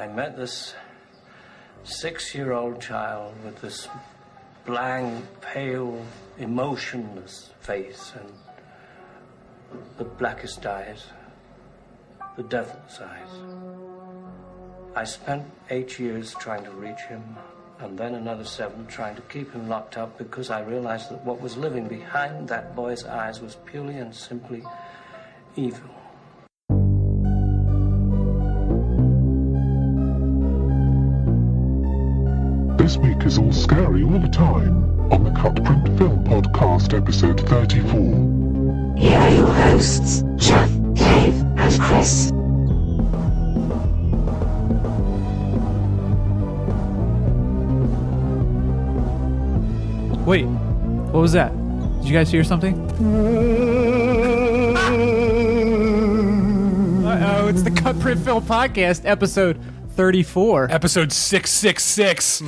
I met this 6-year-old child with this blank, pale, emotionless face and the blackest eyes, the devil's eyes. I spent 8 years trying to reach him, and then another 7 trying to keep him locked up because I realized that what was living behind that boy's eyes was purely and simply evil. This week is all scary all the time on the CutPrintFilm podcast, episode 34. Here are your hosts, Jeff, Dave, and Chris. Wait, what was that? Did you guys hear something? Uh-oh, it's the CutPrintFilm podcast, episode 34. Episode 666.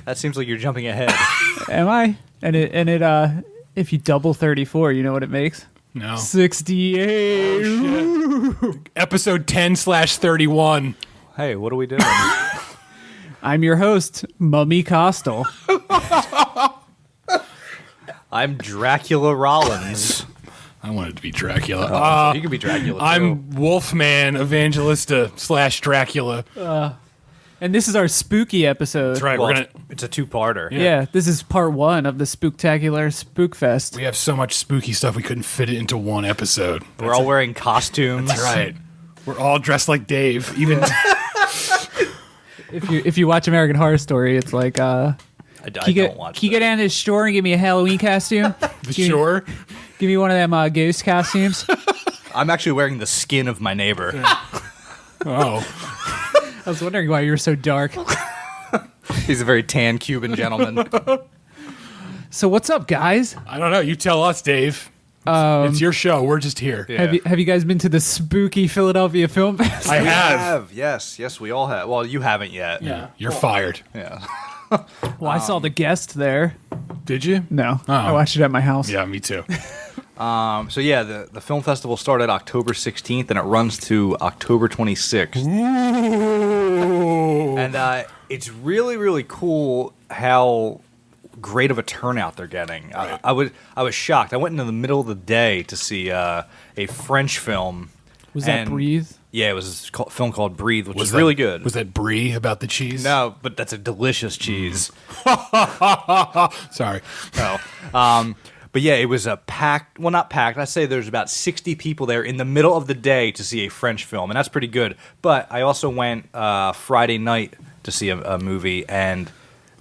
That seems like you're jumping ahead. Am I? And it if you double 34, you know what it makes? No. 68. Oh, shit. Episode 10/31. Hey, what are we doing? I'm your host, Mummy Costal. I'm Dracula Rollins. I wanted to be Dracula. You could be Dracula, too. I'm Wolfman Evangelista / Dracula. And this is our spooky episode. That's right. Well, it's a two-parter. Yeah, this is part 1 of the Spooktacular Spookfest. We have so much spooky stuff we couldn't fit it into one episode. We're all wearing costumes. That's right. We're all dressed like Dave. Even If you watch American Horror Story, it's like I don't watch Can you go down to the store and give me a Halloween costume? sure. Give me one of them ghost costumes. I'm actually wearing the skin of my neighbor. Oh. I was wondering why you were so dark. He's a very tan Cuban gentleman. So what's up, guys? I don't know. You tell us, Dave. It's your show. We're just here. Yeah. Have you guys been to the spooky Philadelphia Film Fest? I have. Yes, we all have. Well, you haven't yet. Yeah. You're fired. Yeah. Well, I saw the guest there. Did you? No, Oh. I watched it at my house. Yeah, me too. So yeah, the film festival started October 16th and it runs to October 26th. Ooh. And it's really, really cool how great of a turnout they're getting. Right. I was shocked. I went into the middle of the day to see a French film. Was that Breathe? Yeah, it was a film called Breathe, which was that really good. Was that brie about the cheese? No, but that's a delicious cheese. Sorry. No. But yeah, it was a packed, well, not packed. I'd say there's about 60 people there in the middle of the day to see a French film, and that's pretty good. But I also went Friday night to see a movie, and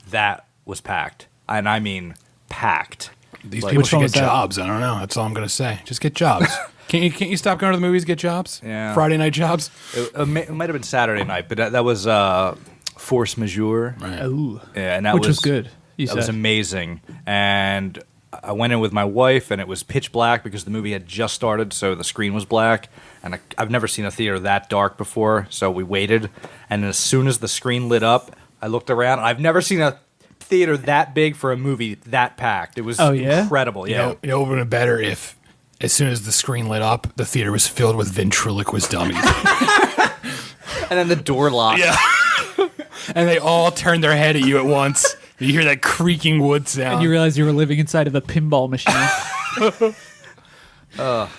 that was packed. And I mean packed. These Like, people which should one get was that? jobs. I don't know. That's all I'm going to say. Just get jobs. Can't you stop going to the movies, get jobs? Yeah. Friday night jobs? It might have been Saturday night, but that was Force Majeure. Right. Ooh. Yeah, and that Which was good, you That was said. amazing. And I went in with my wife, and it was pitch black because the movie had just started, so the screen was black. And I've never seen a theater that dark before, so we waited. And as soon as the screen lit up, I looked around. And I've never seen a theater that big for a movie that packed. It was incredible. Yeah. You know, it would have been better if, as soon as the screen lit up, the theater was filled with ventriloquist dummies. And then the door locked. Yeah. And they all turned their head at you at once. You hear that creaking wood sound. And you realized you were living inside of a pinball machine.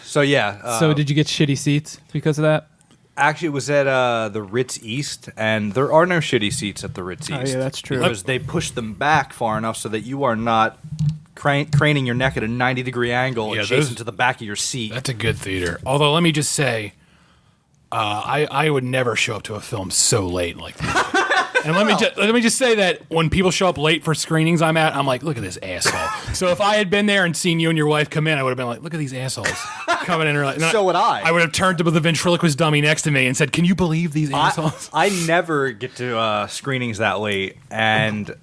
So yeah. So did you get shitty seats because of that? Actually, it was at the Ritz East, and there are no shitty seats at the Ritz East. Oh, yeah, that's true. Because they pushed them back far enough so that you are not craning your neck at a 90-degree angle adjacent to the back of your seat. That's a good theater. Although, let me just say, I would never show up to a film so late like that. And let me just say that when people show up late for screenings I'm at, I'm like, look at this asshole. So if I had been there and seen you and your wife come in, I would have been like, look at these assholes coming in early. So would I. I would have turned to the ventriloquist dummy next to me and said, can you believe these assholes? I never get to screenings that late, and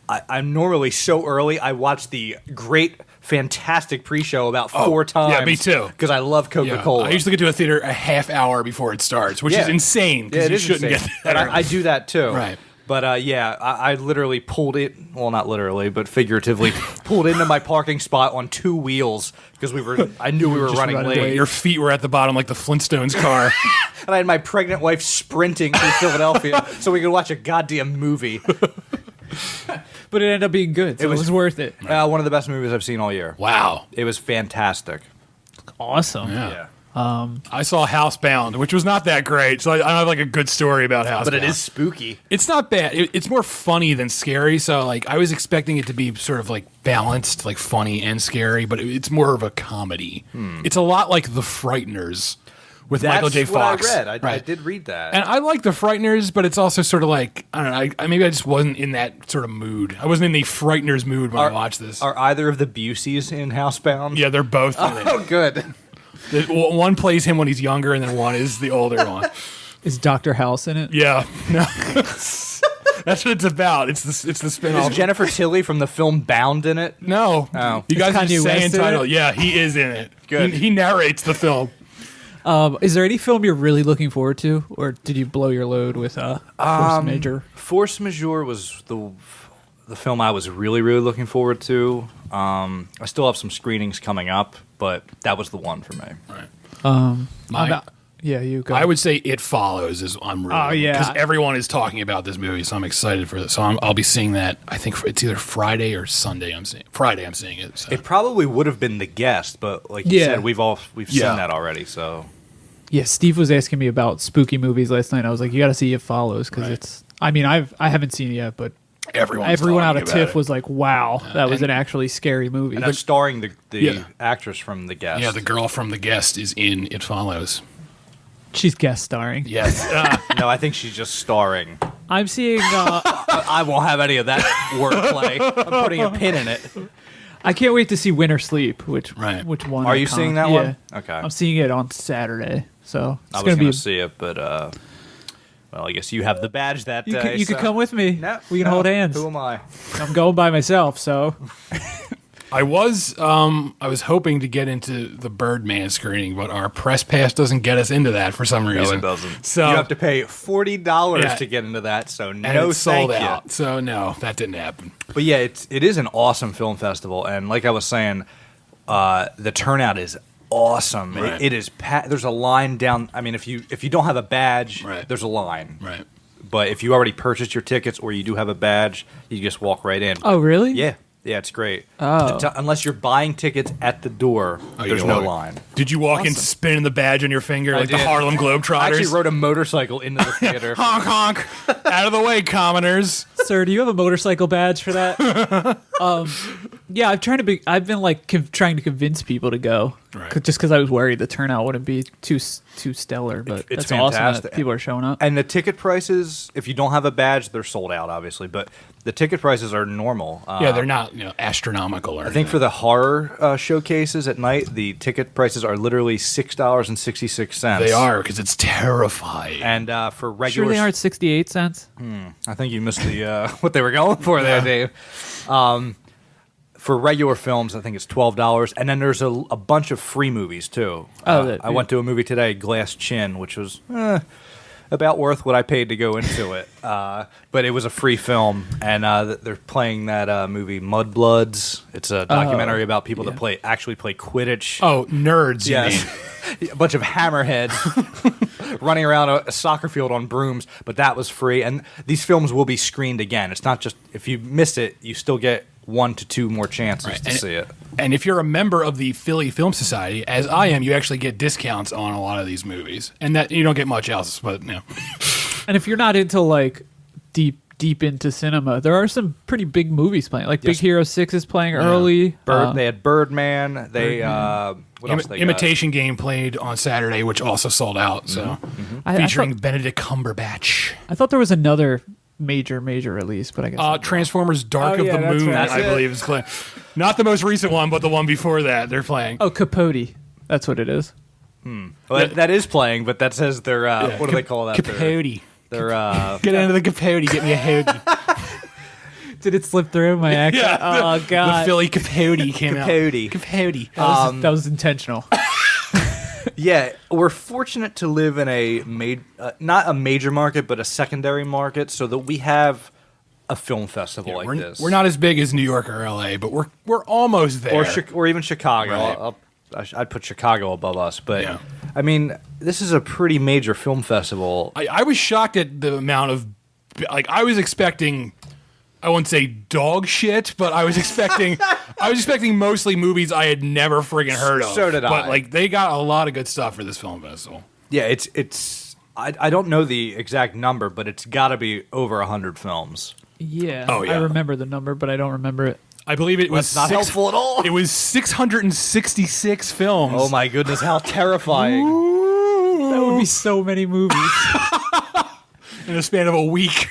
I'm normally so early. I watch the great, fantastic pre-show about 4 times. Yeah, me too. Because I love Coca-Cola. I usually get to a theater a half hour before it starts, which is insane because you shouldn't insane. get there. And I do that too. Right. But yeah, I literally pulled it. Well, not literally, but figuratively pulled into my parking spot on 2 wheels because I knew we were running late. Your feet were at the bottom like the Flintstones car. And I had my pregnant wife sprinting through Philadelphia so we could watch a goddamn movie. But it ended up being good, so it was worth it. One of the best movies I've seen all year. Wow. It was fantastic. Awesome. Yeah. I saw Housebound, which was not that great, so I have like a good story about Housebound. But it is spooky. It's not bad. It's more funny than scary, so like I was expecting it to be sort of like balanced, like funny and scary, but it's more of a comedy. It's a lot like The Frighteners with Michael J. Fox. That's what I read. I did read that. And I like The Frighteners, but it's also sort of like, I don't know, maybe I just wasn't in that sort of mood. I wasn't in the Frighteners mood when I watched this. Are either of the Buseys in Housebound? Yeah, they're both in it. Oh, good. One plays him when he's younger, and then one is the older one. Is Dr. House in it? Yeah. No. That's what it's about. It's the spinoff. Is Jennifer Tilly from the film Bound in it? No. Oh. You guys are Kanye saying West in title. it? Yeah, he is in it. Good. He narrates the film. Is there any film you're really looking forward to, or did you blow your load with Force Major? Force Majeure was the film I was really, really looking forward to. I still have some screenings coming up, but that was the one for me. Right. You go. I would say It Follows is I'm really. Oh, yeah. Because everyone is talking about this movie, so I'm excited for this. So I'll be seeing that. I think it's either Friday or Sunday. I'm seeing it. So. It probably would have been The Guest, but like you said, we've seen that already. So yeah, Steve was asking me about spooky movies last night. I was like, you got to see It Follows because it's. I mean, I haven't seen it yet, but everyone out of TIFF was like, wow, that was an actually scary movie. And that's starring the actress from The Guest. Yeah, the girl from The Guest is in It Follows. She's guest starring. Yes. No, I think she's just starring. I'm seeing. I won't have any of that wordplay. I'm putting a pin in it. I can't wait to see Win or Sleep. Which one? Are you seeing that one? Okay. I'm seeing it on Saturday, so I was going to see it, but well, I guess you have the badge that day. You could come with me. No, we can hold hands. Who am I? I'm going by myself, so. I was hoping to get into the Birdman screening, but our press pass doesn't get us into that for some reason. No, it doesn't. So you have to pay $40 to get into that. So and no, it's sold thank out. you. So no, that didn't happen. But yeah, it is an awesome film festival, and like I was saying, the turnout is awesome. Right. It is. There's a line down. I mean, if you don't have a badge, Right. there's a line. Right. But if you already purchased your tickets or you do have a badge, you just walk right in. Oh, really? Yeah. Yeah, it's great. Oh. Unless you're buying tickets at the door, there's no line. Did you walk in spinning the badge on your finger like the did. Harlem Globetrotters? I actually rode a motorcycle into the theater. honk honk! Out of the way, commoners. Sir, do you have a motorcycle badge for that? Yeah, I've been like trying to convince people to go, Right. just because I was worried the turnout wouldn't be too stellar. But It's that's awesome fantastic. that people are showing up. And the ticket prices, if you don't have a badge, they're sold out, obviously. But the ticket prices are normal. Yeah, they're not astronomical. I think for the horror showcases at night, the ticket prices are literally $6.66. they are because it's terrifying. And for Sure, regular, they aren't 68 cents. I think you missed the what they were going for there, Dave. For regular films, I think it's $12, and then there's a bunch of free movies too. I went to a movie today, Glass Chin, which was about worth what I paid to go into it. But it was a free film, and they're playing that movie Mudbloods. It's a documentary about people that actually play Quidditch. Oh, nerds! Yes. You mean? A bunch of hammerheads running around a soccer field on brooms, but that was free. And these films will be screened again. It's not just, if you miss it, you still get 1 to 2 more chances to see it. And if you're a member of the Philly Film Society, as I am, you actually get discounts on a lot of these movies, and that you don't get much else. But no. And if you're not into like deep into cinema, there are some pretty big movies playing. Like Big Hero 6 is playing early. They had Birdman. They what else they Imitation Game played on Saturday, which also sold out. So featuring Benedict Cumberbatch. I thought there was another major release, but I guess Transformers: Dark of the that's Moon, right. I believe is playing. Not the most recent one, but the one before that they're playing. Oh, Capote. That's what it is. Well, that is playing, but that says they're what do they call that? Capote. They're Get into the Capote. Get me a hoagie. Did it slip through my accent? Yeah, oh God. The Philly Capote came out. Capote. Capote. That was intentional. Yeah, we're fortunate to live in a not a major market, but a secondary market, so that we have a film festival like this. We're not as big as New York or LA, but we're almost there. Or even Chicago. Right. I'd put Chicago above us, but Yeah. I mean, this is a pretty major film festival. I was shocked at the amount of, like, I was expecting, I won't say dog shit, but I was expecting mostly movies I had never friggin' heard of. So did I. But like, they got a lot of good stuff for this film festival. Yeah, it's. I don't know the exact number, but it's got to be over 100 films. Yeah. Oh, yeah. I remember the number, but I don't remember it. I believe it was That's not helpful at all. It was 666 films. Oh my goodness, how terrifying! That would be so many movies. In a span of a week.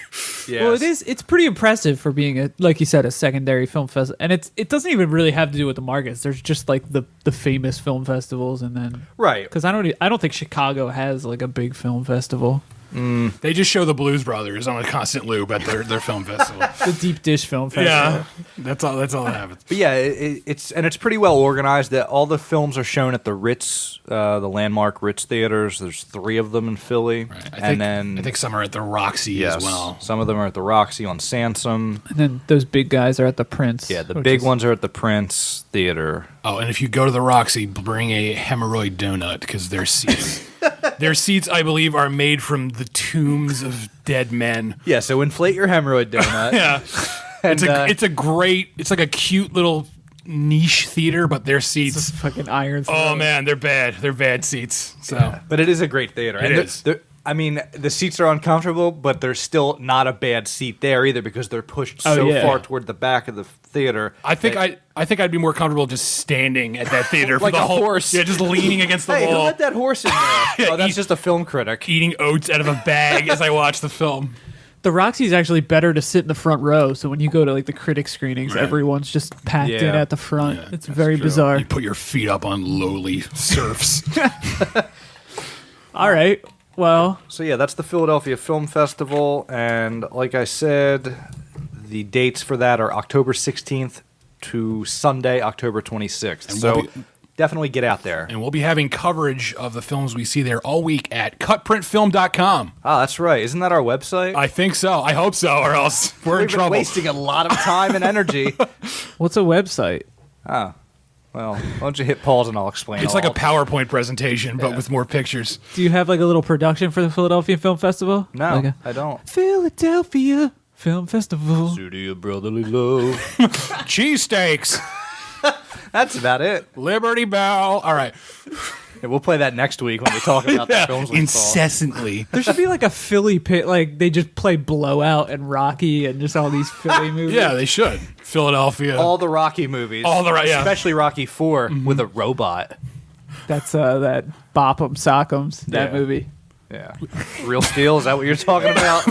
Yes. Well, it's pretty impressive for being a, like you said, a secondary film festival, and it doesn't even really have to do with the markets. There's just like the famous film festivals, and then Right. because I don't think Chicago has like a big film festival. They just show the Blues Brothers on a constant loop at their film festival. The Deep Dish Film Festival. Yeah, that's all that happens. But yeah, it's pretty well organized. That all the films are shown at the Ritz, the landmark Ritz theaters. There's 3 of them in Philly, Right. and I think some are at the Roxy as well. Some of them are at the Roxy on Sansom. And then those big guys are at the Prince. Yeah, the which big is- ones are at the Prince Theater. Oh, and if you go to the Roxy, bring a hemorrhoid donut because their seats, I believe, are made from the tombs of dead men. Yeah, so inflate your hemorrhoid donut. Yeah, And, it's like a cute little niche theater, but their It's seats. fucking Iron. Oh man, they're bad. They're bad seats. So but it is a great theater. It And is. I mean, the seats are uncomfortable, but there's still not a bad seat there either because they're pushed so yeah. far toward the back of the theater. I think I'd be more comfortable just standing at that theater for Like the a whole horse. Yeah, just leaning against the Hey, who wall, let that horse in there? Oh, that's eat- just a film critic. eating oats out of a bag as I watch the film. The Roxy's actually better to sit in the front row. So when you go to like the critic screenings, Right. everyone's just packed in Yeah. at the front. Yeah, it's very True. bizarre. You put your feet up on lowly serfs. All right. Well, So yeah, that's the Philadelphia Film Festival, and like I said, the dates for that are October 16th to Sunday, October 26th. And So we'll be- definitely get out there. And we'll be having coverage of the films we see there all week at CutPrintFilm.com. Ah, that's right. Isn't that our website? I think so. I hope so, or else we're in We've been trouble. wasting a lot of time and energy. what's a website? Well, why don't you hit pause and I'll explain. It's all. like a PowerPoint presentation, but with more pictures. Do you have like a little production for the Philadelphia Film Festival? No, Like a I don't. Philadelphia Film Festival. City of brotherly love. Cheesesteaks, That's about it. Liberty Bell. All right. Yeah, we'll play that next week when we talk about the films we saw. Incessantly. There should be like a Philly pit. Like they just play Blowout and Rocky and just all these Philly movies. Yeah, they should. Philadelphia. All the Rocky movies. Yeah. Especially Rocky 4 with a robot. That's that Bop'em Sock'ems, that Yeah. movie. Yeah. Real Steel, is that what you're talking about?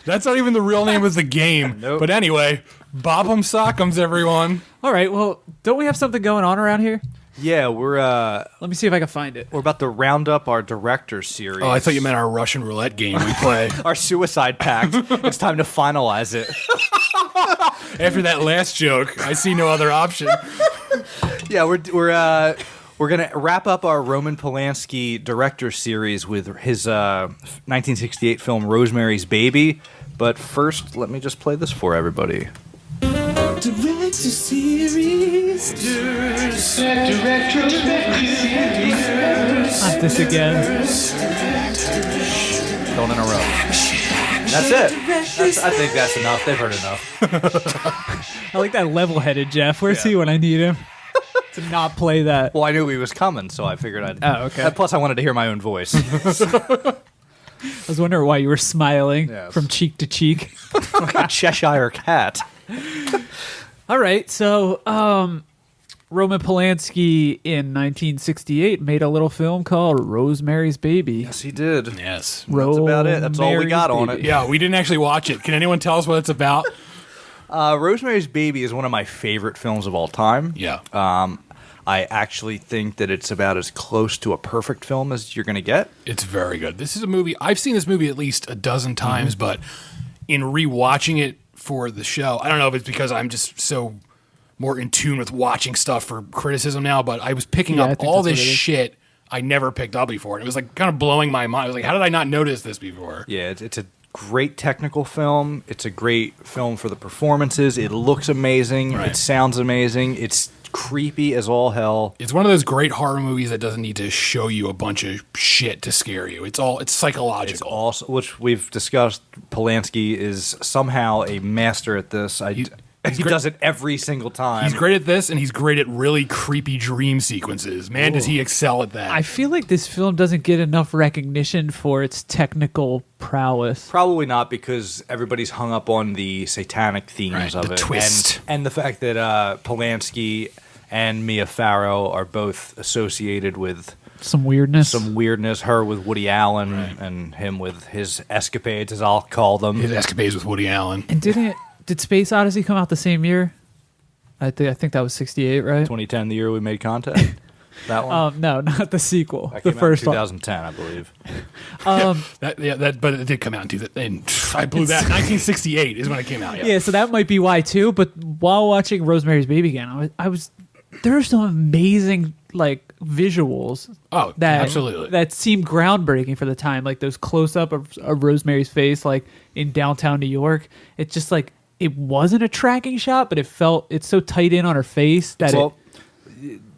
That's not even the real name of the game. Nope. But anyway, Bop'em Sock'ems, everyone. All right. Well, don't we have something going on around here? Yeah, we're Let me see if I can find it. about to round up our director series. Oh, I thought you meant our Russian roulette game we play. our Suicide Pact. It's time to finalize it. After that last joke, I see no other option. Yeah, we're gonna wrap up our Roman Polanski director series with his 1968 film Rosemary's Baby. But first, let me just play this for everybody. Not this again. Going in a row. That's it. I think that's enough. They've heard enough. I like that level-headed Jeff. Where's he when I need him? To not play that. Well, I knew he was coming, so I figured I'd. Oh, okay. Plus, I wanted to hear my own voice. I was wondering why you were smiling Yes. from cheek to cheek. Like a Cheshire cat. All right, so Roman Polanski in 1968 made a little film called Rosemary's Baby. Yes, he did. Yes. That's about it. That's all we got on it. Yeah, we didn't actually watch it. Can anyone tell us what it's about? Rosemary's Baby is one of my favorite films of all time. Yeah. I actually think that it's about as close to a perfect film as you're going to get. It's very good. This is a movie. I've seen this movie at least a dozen times, but in rewatching it for the show, I don't know if it's because I'm just so more in tune with watching stuff for criticism now, but I was picking up all this shit I never picked up before. And it was like kind of blowing my mind. I was like, how did I not notice this before? Yeah, it's a great technical film. It's a great film for the performances. It looks amazing. Right. It sounds amazing. It's creepy as all hell. It's one of those great horror movies that doesn't need to show you a bunch of shit to scare you. It's psychological. It's also, which we've discussed. Polanski is somehow a master at this. He does it every single time. He's great at this, and he's great at really creepy dream sequences. Man, does he excel at that. I feel like this film doesn't get enough recognition for its technical prowess. Probably not, because everybody's hung up on the satanic themes of the it. twist. And the fact that Polanski and Mia Farrow are both associated with some weirdness. Her with Woody Allen, and him with his escapades, as I'll call them. His escapades with Woody Allen. And did Space Odyssey come out the same year? I think that was 68, right? 2010, the year we made contact. That one? No, not the sequel. That the came first out in 2010, I believe. But it did come out in 2000. I blew that. 1968 is when it came out. Yeah, so that might be why too. But while watching Rosemary's Baby again, there are some amazing visuals. Oh, absolutely. That seem groundbreaking for the time, like those close up of Rosemary's face, like in downtown New York. It's just like it wasn't a tracking shot, but it's so tight in on her face that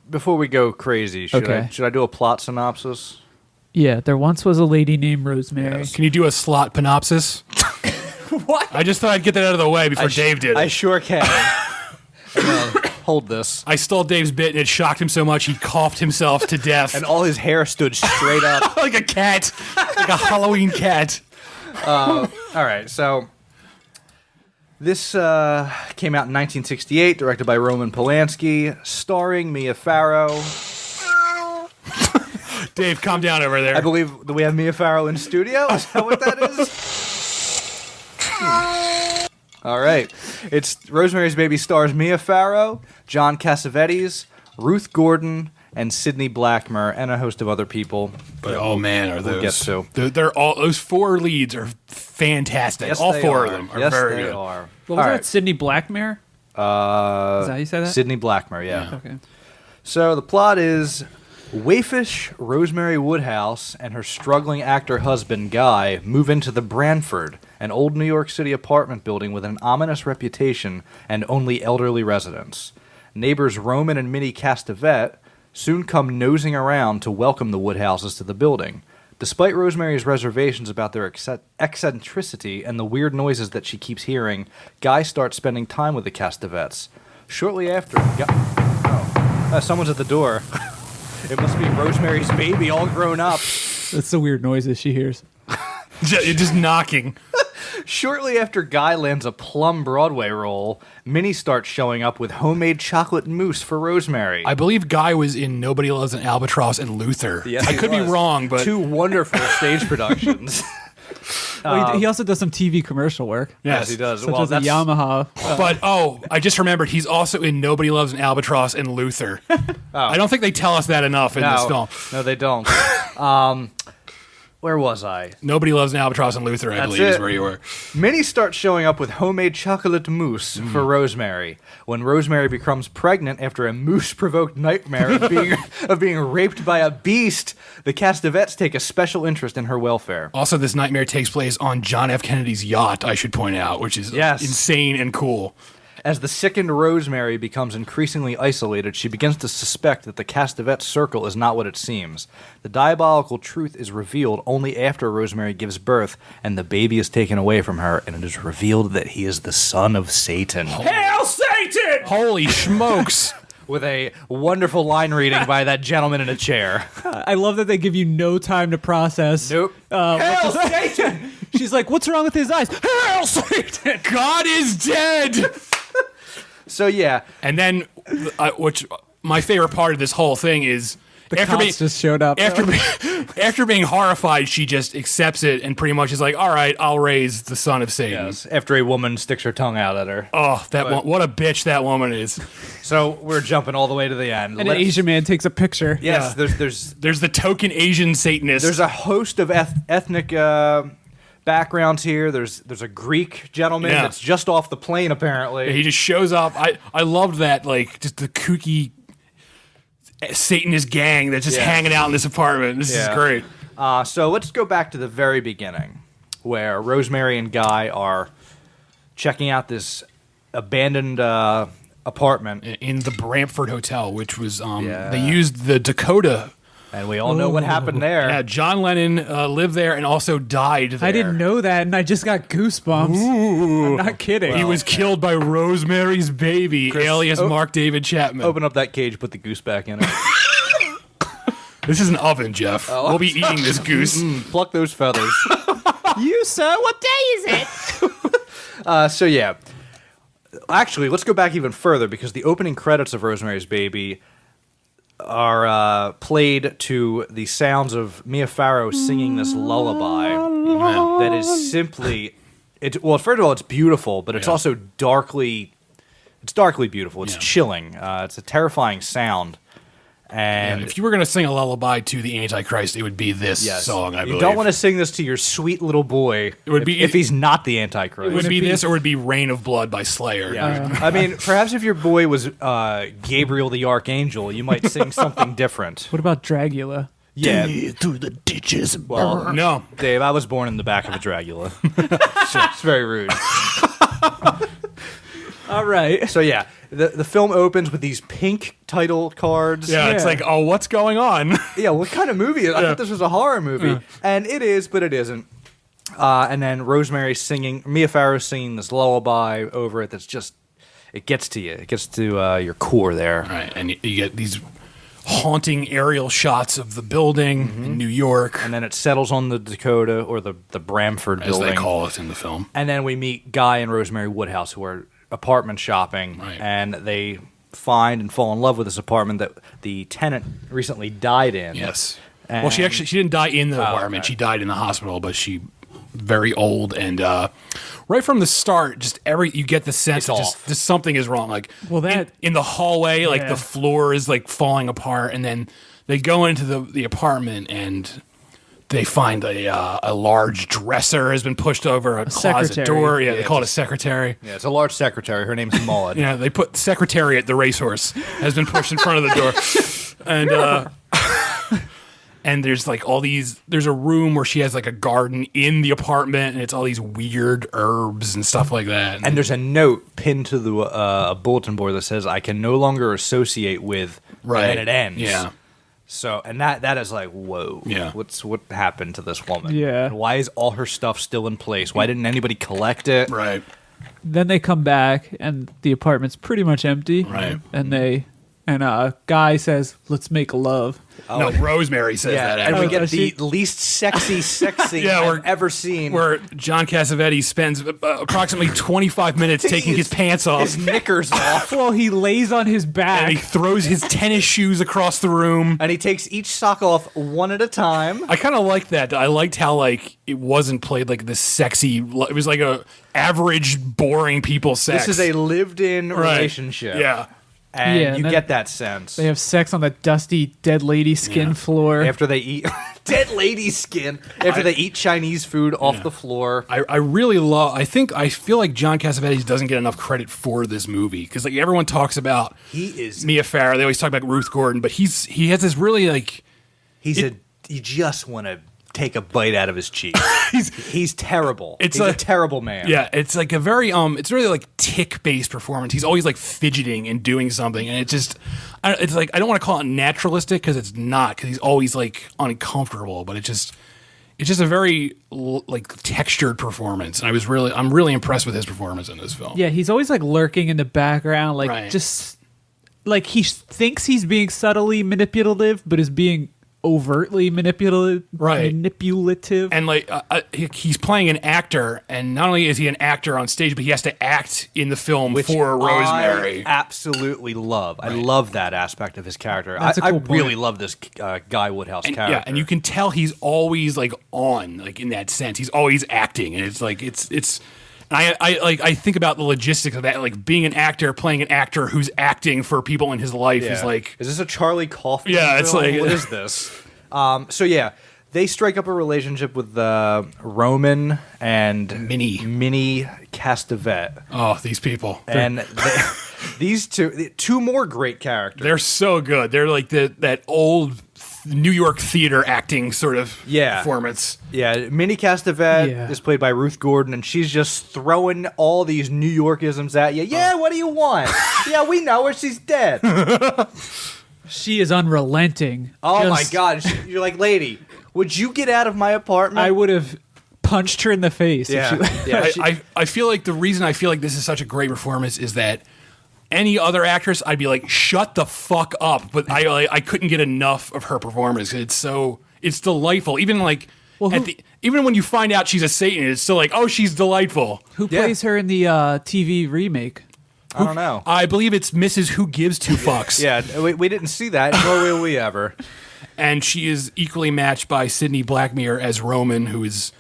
before we go crazy, should I do a plot synopsis? Yeah, there once was a lady named Rosemary. Yes. Can you do a slot panopsis? What? I just thought I'd get that out of the way before Dave did it. I sure can. Hold this. I stole Dave's bit, and it shocked him so much he coughed himself to death. And all his hair stood straight up. Like a cat. Like a Halloween cat. All right, so this came out in 1968, directed by Roman Polanski, starring Mia Farrow. Dave, calm down over there. I believe, do we have Mia Farrow in studio? Is that what that is? All right. It's Rosemary's Baby stars Mia Farrow, John Cassavetes, Ruth Gordon, and Sidney Blackmer, and a host of other people. But are those? We'll get to. They're all, those four leads are fantastic. Yes, all they four are. of them are yes, very they good. Are. What was that? Sidney Blackmer? Is that how you say that? Sidney Blackmer, yeah. Okay. So the plot is waifish Rosemary Woodhouse and her struggling actor husband Guy move into the Branford, an old New York City apartment building with an ominous reputation and only elderly residents. Neighbors Roman and Minnie Castevet soon come nosing around to welcome the Woodhouses to the building. Despite Rosemary's reservations about their eccentricity and the weird noises that she keeps hearing, Guy starts spending time with the Castevets. Shortly after... someone's at the door. It must be Rosemary's Baby all grown up. That's the weird noises she hears. Just knocking. Shortly after Guy lands a plum Broadway role, Minnie starts showing up with homemade chocolate mousse for Rosemary. I believe Guy was in Nobody Loves an Albatross and Luther. Yes, I could be wrong, but... Two wonderful stage productions. He also does some TV commercial work. Yes, he does. Such as the Yamaha. But, I just remembered he's also in Nobody Loves an Albatross and Luther. I don't think they tell us that enough in this film. No, they don't. Where was I? Nobody Loves an Albatross and Luther, I believe, is where you were. Minnie starts showing up with homemade chocolate mousse for Rosemary. When Rosemary becomes pregnant after a mousse-provoked nightmare of being raped by a beast, the Castevets take a special interest in her welfare. Also, this nightmare takes place on John F. Kennedy's yacht, I should point out, which is insane and cool. As the sickened Rosemary becomes increasingly isolated, she begins to suspect that the Castevet circle is not what it seems. The diabolical truth is revealed only after Rosemary gives birth, and the baby is taken away from her, and it is revealed that he is the son of Satan. Hail Satan! Holy smokes! With a wonderful line reading by that gentleman in a chair. I love that they give you no time to process. Nope. Hail Satan! She's like, what's wrong with his eyes? Hail Satan! God is dead! So, yeah. And then, which my favorite part of this whole thing is... The cops just showed up. After being horrified, she just accepts it and pretty much is like, all right, I'll raise the son of Satan. Yes, after a woman sticks her tongue out at her. Oh, what a bitch that woman is. So we're jumping all the way to the end. And an Asian man takes a picture. Yes, there's the token Asian Satanist. There's a host of ethnic backgrounds here. There's a Greek gentleman that's just off the plane, apparently. He just shows up. I loved that, like, just the kooky Satanist gang that's just hanging out in this apartment. This is great. So let's go back to the very beginning, where Rosemary and Guy are checking out this abandoned apartment in the Bramford Hotel, which was they used the Dakota. And we all know what happened there. Yeah, John Lennon lived there and also died there. I didn't know that, and I just got goosebumps. I'm not kidding. He was killed by Rosemary's Baby, alias Mark David Chapman. Open up that cage, put the goose back in it. This is an oven, Jeff. We'll be eating this goose. Pluck those feathers. You, sir, what day is it? So yeah. Actually, let's go back even further, because the opening credits of Rosemary's Baby are played to the sounds of Mia Farrow singing this lullaby that is simply... Well, first of all, it's beautiful, but it's also darkly beautiful. It's chilling. It's a terrifying sound. And if you were going to sing a lullaby to the Antichrist, it would be this song, I believe. You don't want to sing this to your sweet little boy if he's not the Antichrist. It would be this, or it would be Rain of Blood by Slayer. Yeah. I mean, perhaps if your boy was Gabriel the Archangel, you might sing something different. What about Dragula? Yeah. Through the ditches. Well, no. Dave, I was born in the back of a Dragula. It's very rude. All right. So yeah, the film opens with these pink title cards. Yeah, it's like, oh, what's going on? Yeah, what kind of movie? I thought this was a horror movie. And it is, but it isn't. And then Rosemary singing, Mia Farrow singing this lullaby over it that's just, it gets to you. It gets to your core there. Right, and you get these haunting aerial shots of the building in New York. And then it settles on the Dakota, or the Bramford building. As they call it in the film. And then we meet Guy and Rosemary Woodhouse, who are apartment shopping, and they find and fall in love with this apartment that the tenant recently died in. Yes. And well, she didn't die in the apartment. Okay. She died in the hospital, but she very old, and right from the start, you get the sense that just something is wrong. Like, in the hallway, like the floor is like falling apart, and then they go into the apartment and they find a large dresser has been pushed over a closet secretary. door. Yeah, they call it a secretary. Yeah, it's a large secretary. Her name's Maud. Yeah, they put secretary at the racehorse has been pushed in front of the door. And there's like there's a room where she has like a garden in the apartment, and it's all these weird herbs and stuff like that. And there's a note pinned to the a bulletin board that says, "I can no longer associate with," and it ends. Yeah. So, and that is like, whoa. Yeah. What happened to this woman? Yeah. And why is all her stuff still in place? Why didn't anybody collect it? Right. Then they come back, and the apartment's pretty much empty. Right. And Guy says, "Let's make love." No, Rosemary says that. And we Actually. get the least sexy I've ever seen. Where John Cassavetes spends approximately 25 minutes taking his pants off. His knickers off. Well, he lays on his back. And he throws his tennis shoes across the room. And he takes each sock off one at a time. I kind of liked that. I liked how like it wasn't played like this sexy. It was like a average, boring people sex. This is a lived-in relationship. Yeah. And you get that sense. They have sex on the dusty dead lady skin floor. After they eat dead lady skin. After they eat Chinese food off the floor. I really love. I feel like John Cassavetes doesn't get enough credit for this movie, because like everyone talks about Mia Farrow. They always talk about Ruth Gordon, but he has this really like you just want to take a bite out of his cheek. He's terrible. He's a terrible man. Yeah, it's like a very it's really like tick-based performance. He's always like fidgeting and doing something, and it's like I don't want to call it naturalistic, because it's not, because he's always like uncomfortable, but it's just a very like textured performance, and I'm really impressed with his performance in this film. Yeah, he's always like lurking in the background, like just like he thinks he's being subtly manipulative, but is being overtly manipulative, and like he's playing an actor, and not only is he an actor on stage, but he has to act in the film for Rosemary. I absolutely love. I love that aspect of his character. I really love this Guy Woodhouse character. Yeah, and you can tell he's always like on, like in that sense, he's always acting, and it's like it's. I think about the logistics of that, like being an actor, playing an actor who's acting for people in his life is like. Is this a Charlie Kaufman? Yeah, it's film? like what is this? So yeah, they strike up a relationship with Roman and Minnie Castevet. Oh, these people. And these two more great characters. They're so good. They're like that old New York theater acting sort of performance. Yeah, Minnie Castevet is played by Ruth Gordon, and she's just throwing all these New Yorkisms at you. Yeah, what do you want? Yeah, we know her. She's dead. She is unrelenting. Oh, my God. You're like, lady, would you get out of my apartment? I would have punched her in the face. Yeah. I feel like the reason I feel like this is such a great performance is that any other actress, I'd be like, shut the fuck up. But I couldn't get enough of her performance. It's delightful. Even like even when you find out she's a Satanist, it's still like, oh, she's delightful. Who plays her in the TV remake? I don't know. I believe it's Mrs. Who Gives Two Fucks. Yeah, we didn't see that, nor will we ever. And she is equally matched by Sidney Blackmere as Roman, who is...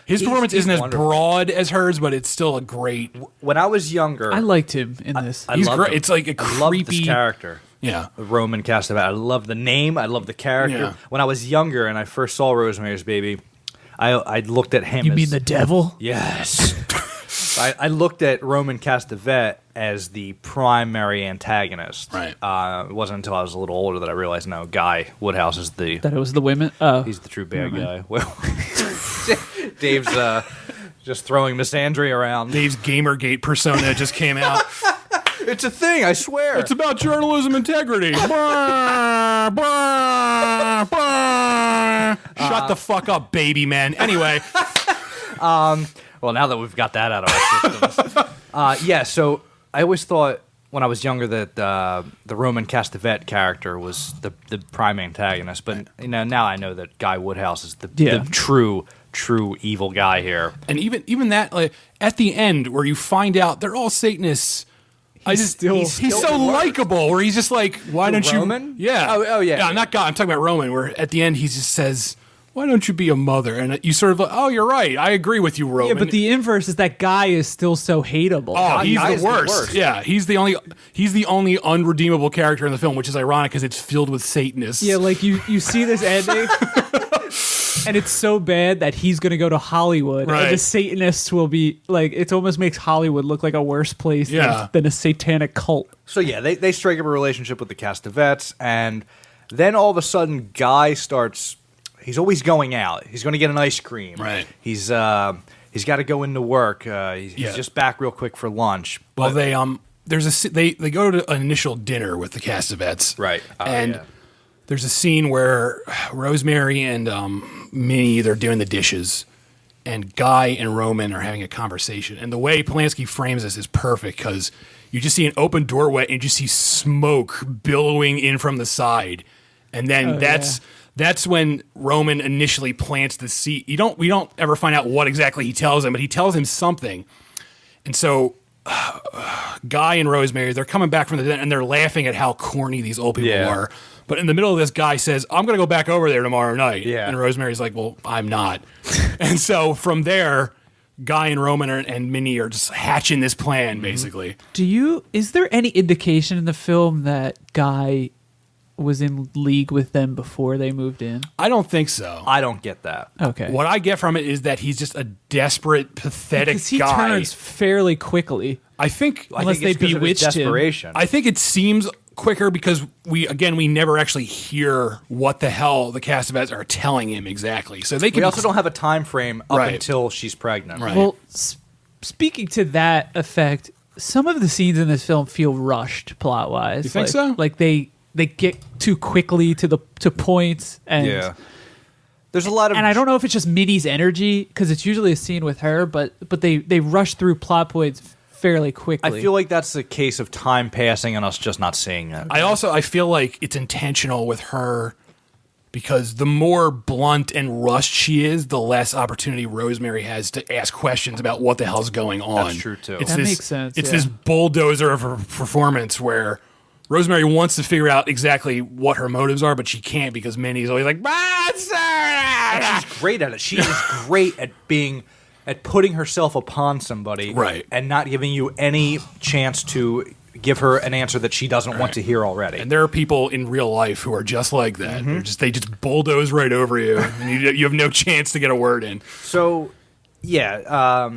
His performance isn't as broad as hers, but it's still a great... When I was younger... I liked him in this. He's great. It's like a creepy... I love this character. Yeah. Roman Castevet. I love the name. I love the character. Yeah. When I was younger and I first saw Rosemary's Baby, I looked at him You mean the devil? Yes. I looked at Roman Castevet as the primary antagonist. Right. It wasn't until I was a little older that I realized, no, Guy Woodhouse is the... That it was the women? Oh. He's the true bad guy. Well... Dave's just throwing misandry around. Dave's Gamergate persona just came out. It's a thing, I swear. It's about journalism integrity. Shut the fuck up, baby man. Anyway. Well, now that we've got that out of our systems. So I always thought when I was younger that the Roman Castevet character was the prime antagonist. But now I know that Guy Woodhouse is the true evil guy here. And even that, like, at the end where you find out they're all Satanists, he's so likable. Where he's just like, why don't Roman? you? Yeah. Oh yeah. Yeah, not God. I'm talking about Roman. Where at the end he just says, "Why don't you be a mother?" And you sort of, oh, you're right. I agree with you, Roman. Yeah, but the inverse is that Guy is still so hateable. Oh, he's the worst. Yeah, he's the only unredeemable character in the film, which is ironic because it's filled with Satanists. Yeah, like you see this ending. And it's so bad that he's going to go to Hollywood, and the Satanists will be like. It almost makes Hollywood look like a worse place than a satanic cult. So yeah, they strike up a relationship with the Castevets, and then all of a sudden, Guy starts. He's always going out. He's going to get an ice cream. Right. He's got to go into work. He's just back real quick for lunch. Well, they they go to an initial dinner with the Castevets. Right. And there's a scene where Rosemary and Minnie, they're doing the dishes, and Guy and Roman are having a conversation. And the way Polanski frames this is perfect because you just see an open doorway and you just see smoke billowing in from the side. And then that's when Roman initially plants the seed. We don't ever find out what exactly he tells him, but he tells him something. And so Guy and Rosemary, they're coming back from the dinner and they're laughing at how corny these old people are. But in the middle of this, Guy says, I'm going to go back over there tomorrow night. Yeah. And Rosemary's like, well, I'm not. And so from there, Guy and Roman and Minnie are just hatching this plan, basically. Is there any indication in the film that Guy was in league with them before they moved in? I don't think so. I don't get that. Okay. What I get from it is that he's just a desperate, pathetic because he guy. turns fairly quickly. Unless they bewitched him. I think it seems quicker because we never actually hear what the hell the Castevets are telling him exactly. So we also don't have a time frame up until she's pregnant. Right. Well, speaking to that effect, some of the scenes in this film feel rushed plot wise. You think so? Like they get too quickly to points, and there's a lot of. And I don't know if it's just Minnie's energy because it's usually a scene with her, but they rush through plot points fairly quickly. I feel like that's a case of time passing and us just not seeing it. I feel like it's intentional with her because the more blunt and rushed she is, the less opportunity Rosemary has to ask questions about what the hell's going on. That's true too. That makes sense. It's this bulldozer of a performance where Rosemary wants to figure out exactly what her motives are, but she can't because Minnie's always like, and she's great at it. She is great at putting herself upon somebody, right, and not giving you any chance to give her an answer that she doesn't want to hear already. And there are people in real life who are just like that. They just bulldoze right over you, and you have no chance to get a word in. So, yeah.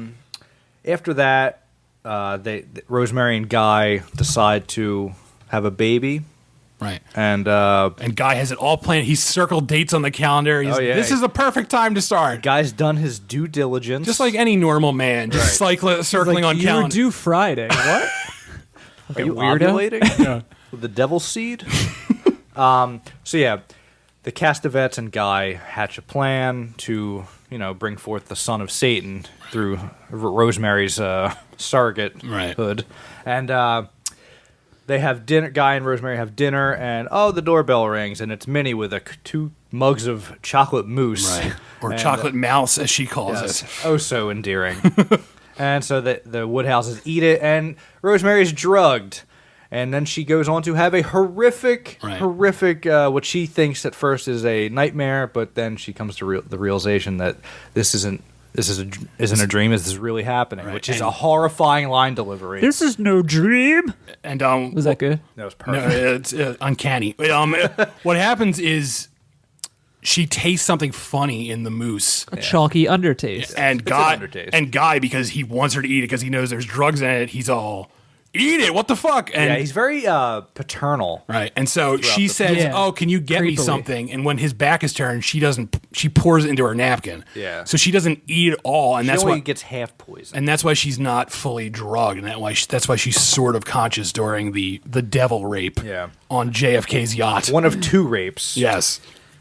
After that, Rosemary and Guy decide to have a baby. Right. And Guy has it all planned. He's circled dates on the calendar. This is the perfect time to start. Guy's done his due diligence. Just like any normal man. Just circling on calendar. You're due Friday. What? Are you weirdo? ovulating? With the devil's seed? So yeah, the Castavets and Guy hatch a plan to, bring forth the son of Satan through Rosemary's surrogate hood. And they have dinner. Guy and Rosemary have dinner, and the doorbell rings, and it's Minnie with 2 mugs of chocolate mousse, or chocolate mouse, as she calls it. Oh, so endearing. And so the Woodhouses eat it, and Rosemary's drugged, and then she goes on to have a horrific, what she thinks at first is a nightmare, but then she comes to the realization that this isn't a dream. This is really happening, which is a horrifying line delivery. This is no dream. And was that good? That was perfect. No, it's uncanny. What happens is she tastes something funny in the mousse, a chalky undertaste, and Guy, because he wants her to eat it because he knows there's drugs in it. He's all, eat it, what the fuck? And he's very paternal. Right. And so she says, oh, can you get me something? And when his back is turned, she pours it into her napkin. Yeah. So she doesn't eat it all, and that's why he gets half poison. And that's why she's not fully drugged, and that's why she's sort of conscious during the devil rape on JFK's yacht. One of 2 rapes. Yes.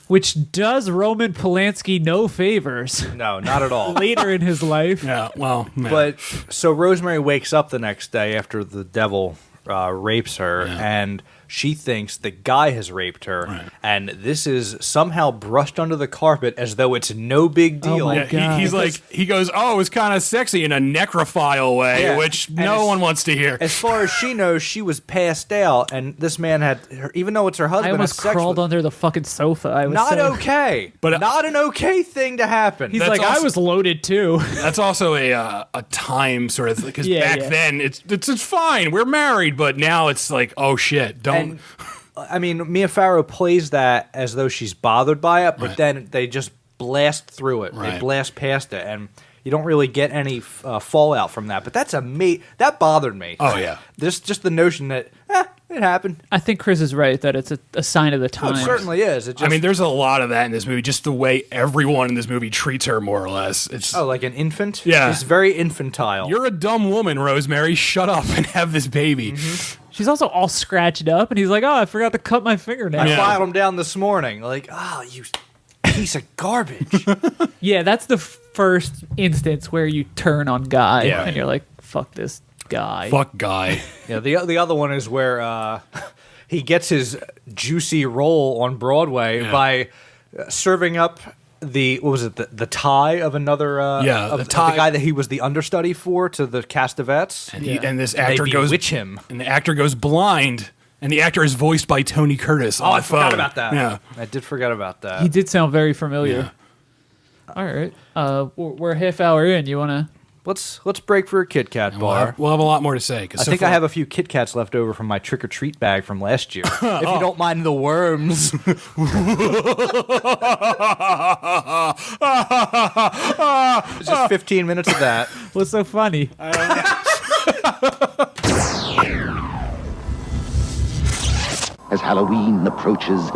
Which does Roman Polanski no favors. No, not at all. Later in his life. Yeah, well. Man. But so Rosemary wakes up the next day after the devil rapes her, and she thinks the Guy has raped her, and this is somehow brushed under the carpet as though it's no big deal. Oh my God. He's like, he goes, oh, it was kind of sexy in a necrophile way, which no one wants to hear. As far as she knows, she was passed out, and this man had her, even though it's her husband. I almost crawled under the fucking sofa. I was not okay, but not an okay thing to happen. He's like, I was loaded too. That's also a time sort of, because back then it's fine, we're married, but now it's like, oh shit, don't. And, I mean, Mia Farrow plays that as though she's bothered by it, but then they just blast through it. They blast past it, and you don't really get any fallout from that. But that bothered me. Oh, yeah. Just the notion that, it happened. I think Chris is right that it's a sign of the time. It certainly is. I mean, there's a lot of that in this movie, just the way everyone in this movie treats her, more or less. It's like an infant? Yeah. She's very infantile. You're a dumb woman, Rosemary. Shut up and have this baby. Mm-hmm. She's also all scratched up, and he's like, I forgot to cut my fingernail. I filed him down this morning. Like, you piece of garbage. Yeah, that's the first instance where you turn on Guy, and you're like, fuck this guy. Fuck Guy. Yeah, the other one is where he gets his juicy role on Broadway by serving up the tie of another the guy that he was the understudy for to the Castavets, and this actor goes bewitch him, and the actor goes blind, and the actor is voiced by Tony Curtis. I forgot about that. Yeah, I did forget about that. He did sound very familiar. All right, we're a half hour in. You wanna? Let's break for a Kit Kat bar. We'll have a lot more to say. I think I have a few Kit Kats left over from my trick or treat bag from last year. If you don't mind the worms. It's just 15 minutes of that. What's so funny? As Halloween approaches,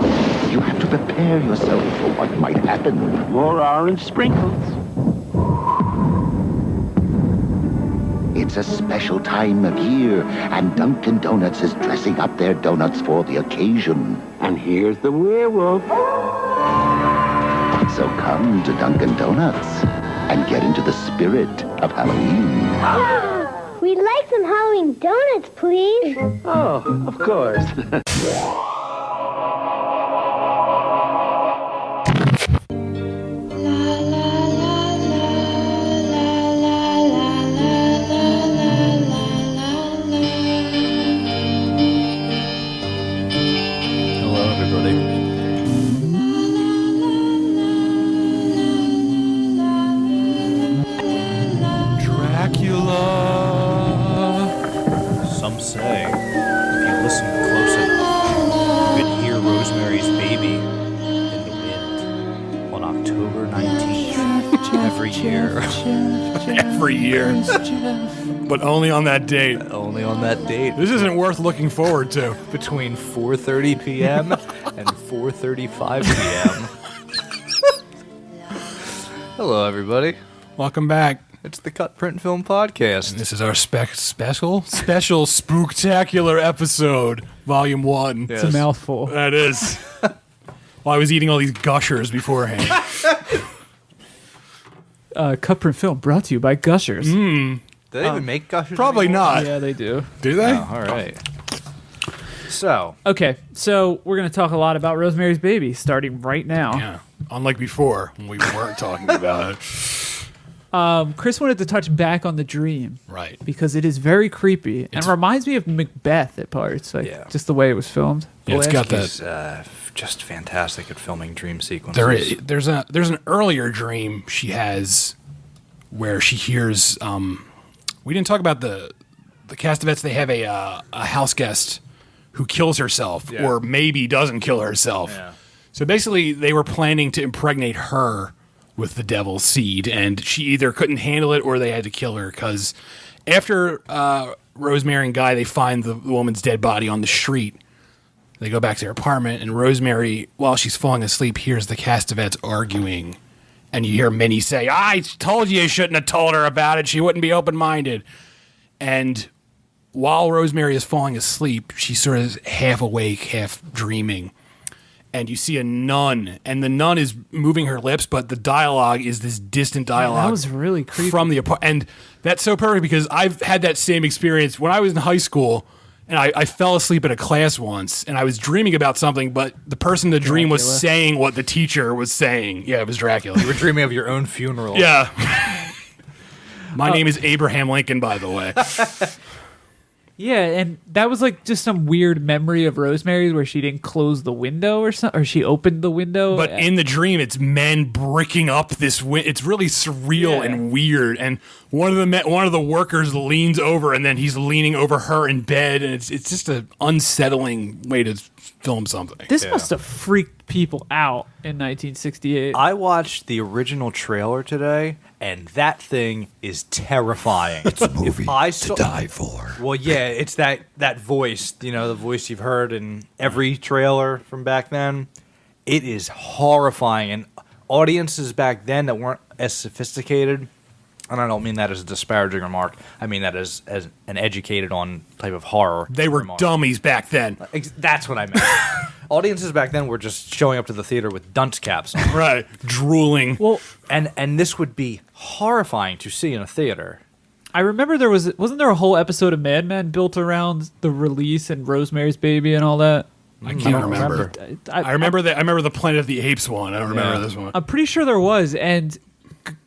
you have to prepare yourself for what might happen. More orange sprinkles. It's a special time of year, and Dunkin' Donuts is dressing up their donuts for the occasion. And here's the werewolf. So come to Dunkin' Donuts and get into the spirit of Halloween. We'd like some Halloween donuts, please. Oh, of course. Some say. every year. But only on that date. Only on that date. This isn't worth looking forward to. Between 4:30 p.m. and 4:35 p.m. Hello, everybody. Welcome back. It's the Cut Print Film Podcast. And this is our special spooktacular episode, Volume 1. It's a mouthful. That is. Well, I was eating all these gushers beforehand. CutPrint Film brought to you by Gushers. Do they even make gushers Probably anymore? not. Yeah, they do. Do they? Oh, all right. So, Okay, so we're going to talk a lot about Rosemary's Baby starting right now. Yeah. Unlike before, when we weren't talking about it. Chris wanted to touch back on the dream. Right. Because it is very creepy and reminds me of Macbeth at parts, like just the way it was filmed. Yeah, it's got that. he's just fantastic at filming dream sequences. There's an earlier dream she has where she hears. We didn't talk about the Castavets. They have a house guest who kills herself, or maybe doesn't kill herself. Yeah. So basically, they were planning to impregnate her with the devil's seed, and she either couldn't handle it or they had to kill her because after Rosemary and Guy, they find the woman's dead body on the street. They go back to their apartment, and Rosemary, while she's falling asleep, hears the Castavets arguing. And you hear Minnie say, I told you shouldn't have told her about it. She wouldn't be open-minded. And while Rosemary is falling asleep, she's sort of half awake, half dreaming. And you see a nun, and the nun is moving her lips, but the dialogue is this distant dialogue. That was really creepy. From the apartment. And that's so perfect because I've had that same experience when I was in high school. And I fell asleep in a class once, and I was dreaming about something, but the person in the dream was saying what the teacher was saying. Yeah, it was Dracula. You were dreaming of your own funeral. Yeah. My name is Abraham Lincoln, by the way. Yeah, and that was like just some weird memory of Rosemary's where she didn't close the window or something, or she opened the window. But in the dream, it's men bricking up this window. It's really surreal and weird. And one of the workers leans over, and then he's leaning over her in bed, and it's just an unsettling way to film something. This must have freaked people out in 1968. I watched the original trailer today, and that thing is terrifying. It's a movie to die for. Well, yeah, it's that voice, the voice you've heard in every trailer from back then. It is horrifying, and audiences back then that weren't as sophisticated, and I don't mean that as a disparaging remark, I mean that as an educated on type of horror. They were dummies back then. That's what I meant. Audiences back then were just showing up to the theater with dunce caps on. Right, drooling. Well, and this would be horrifying to see in a theater. I remember wasn't there a whole episode of Mad Men built around the release and Rosemary's Baby and all that? I can't remember. I remember the Planet of the Apes one. I don't remember this one. I'm pretty sure there was, and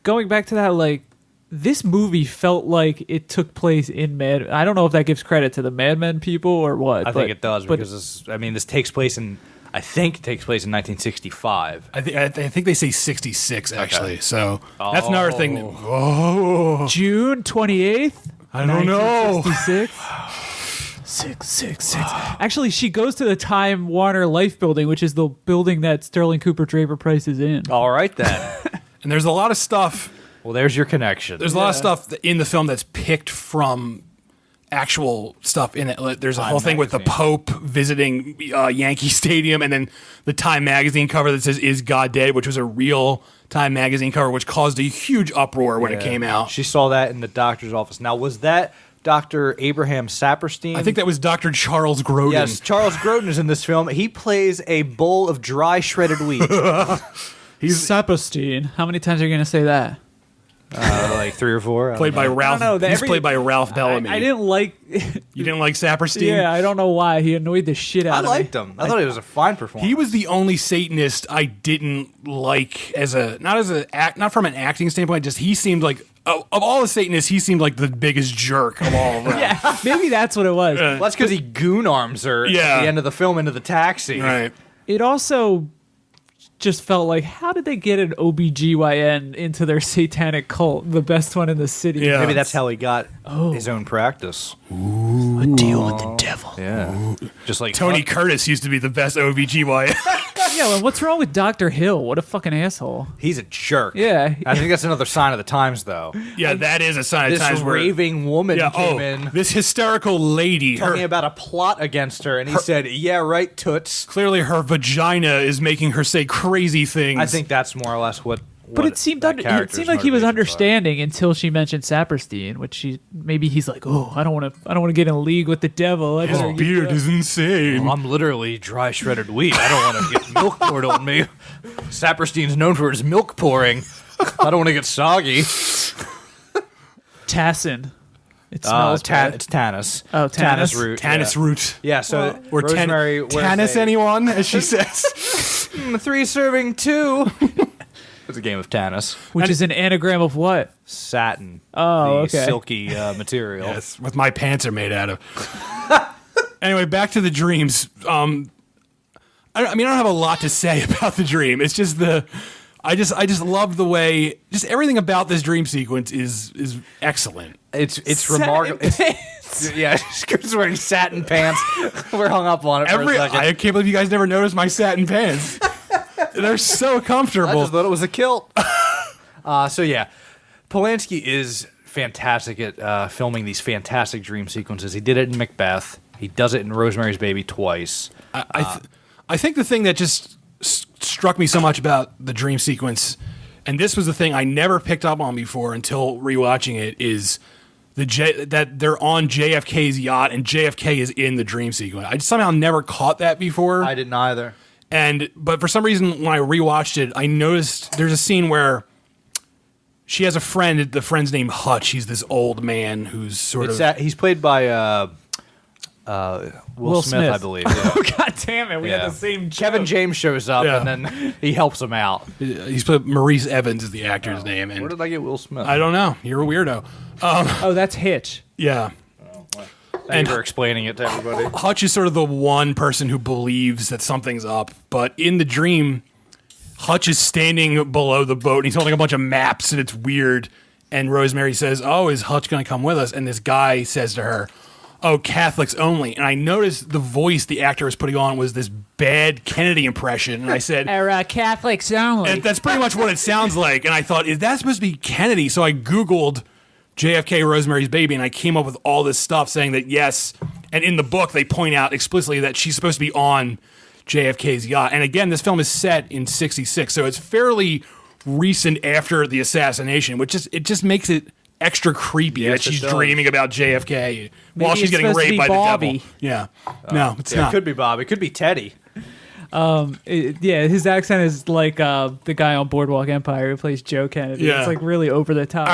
going back to that, like, this movie felt like it took place in Mad. I don't know if that gives credit to the Mad Men people or what. I think it does because this takes place in. I think it takes place in 1965. I think they say 66 actually. Okay. So that's another thing. June 28th. I don't know. 666. Actually, she goes to the Time Warner Life building, which is the building that Sterling Cooper Draper Price is in. All right then. And there's a lot of stuff. Well, there's your connection. There's a lot of stuff in the film that's picked from actual stuff in it. There's a whole thing with the Pope visiting Yankee Stadium, and then the Time magazine cover that says "Is God Dead?" which was a real Time magazine cover, which caused a huge uproar when it came out. She saw that in the doctor's office. Now, was that Dr. Abraham Saperstein? I think that was Dr. Charles Grodin. Yes, Charles Grodin is in this film. He plays a bowl of dry shredded wheat. He's Saperstein. How many times are you going to say that? Like 3 or 4. Played by Ralph. He's played by Ralph Bellamy. I didn't like. You didn't like Saperstein? Yeah, I don't know why. He annoyed the shit out of me. I liked him. I thought he was a fine performer. He was the only Satanist I didn't like not from an acting standpoint. Just he seemed like of all the Satanists, he seemed like the biggest jerk of all of them. Yeah, maybe that's what it was. Well, that's because he goon arms her at the end of the film into the taxi. Right. It also just felt like, how did they get an OBGYN into their satanic cult, the best one in the city? Yeah. Maybe that's how he got his own practice. A deal with the devil. Yeah. Just like Tony Curtis used to be the best OBGYN. Yeah, well, what's wrong with Dr. Hill? What a fucking asshole. He's a jerk. Yeah. I think that's another sign of the times, though. Yeah, that is a sign of This times where raving woman came in. This hysterical lady. Talking about a plot against her, and he said, yeah, right, toots. Clearly her vagina is making her say crazy things. I think that's more or less what But it seemed like he was understanding until she mentioned Saperstein, which maybe he's like, oh, I don't want to get in a league with the devil. His beard is insane. Well, I'm literally dry shredded wheat. I don't want to get milk poured on me. Saperstein's known for his milk pouring. I don't want to get soggy. Tassin. It smells bad. It's Tannis. Oh, Tannis root. Tannis root. Yeah, so or Rosemary Tannis anyone, as she says. 3 serving 2. It's a game of Tannis. Which is an anagram of what? Satin. Oh, the okay. silky material. Yes, what my pants are made out of. Anyway, back to the dreams. I don't have a lot to say about the dream. It's just I just love the way, just everything about this dream sequence is excellent. It's remarkable. Yeah, Scoot's wearing satin pants. We're hung up on it for a second. I can't believe you guys never noticed my satin pants. They're so comfortable. I just thought it was a kilt. So yeah, Polanski is fantastic at filming these fantastic dream sequences. He did it in Macbeth. He does it in Rosemary's Baby twice. I think the thing that just struck me so much about the dream sequence, and this was the thing I never picked up on before until rewatching it, is that they're on JFK's yacht and JFK is in the dream sequence. I somehow never caught that before. I didn't either. But for some reason, when I rewatched it, I noticed there's a scene where she has a friend. The friend's named Hutch. He's this old man who's he's played by Will Smith, I believe. Yeah. Oh, God damn it. We got the same joke. Kevin James shows up, and then he helps him out. He's played Maurice Evans is the actor's name. And where did I get Will Smith? I don't know. You're a weirdo. Oh, that's Hitch. Yeah. Thank you for explaining it to everybody. Hutch is sort of the one person who believes that something's up, but in the dream, Hutch is standing below the boat, and he's holding a bunch of maps, and it's weird. And Rosemary says, oh, is Hutch going to come with us? And this guy says to her, oh, Catholics only. And I noticed the voice the actor was putting on was this bad Kennedy impression, and I said, Catholics only. And that's pretty much what it sounds like. And I thought, is that supposed to be Kennedy? So I Googled JFK Rosemary's Baby, and I came up with all this stuff saying that yes, and in the book they point out explicitly that she's supposed to be on JFK's yacht. And again, this film is set in '66, so it's fairly recent after the assassination, which just makes it extra creepy that she's dreaming about JFK while she's getting raped by Bobby. the devil. Yeah, no, it's not. It could be Bobby. It could be Teddy. His accent is like the guy on Boardwalk Empire who plays Joe Kennedy. Yeah. It's like really over the top.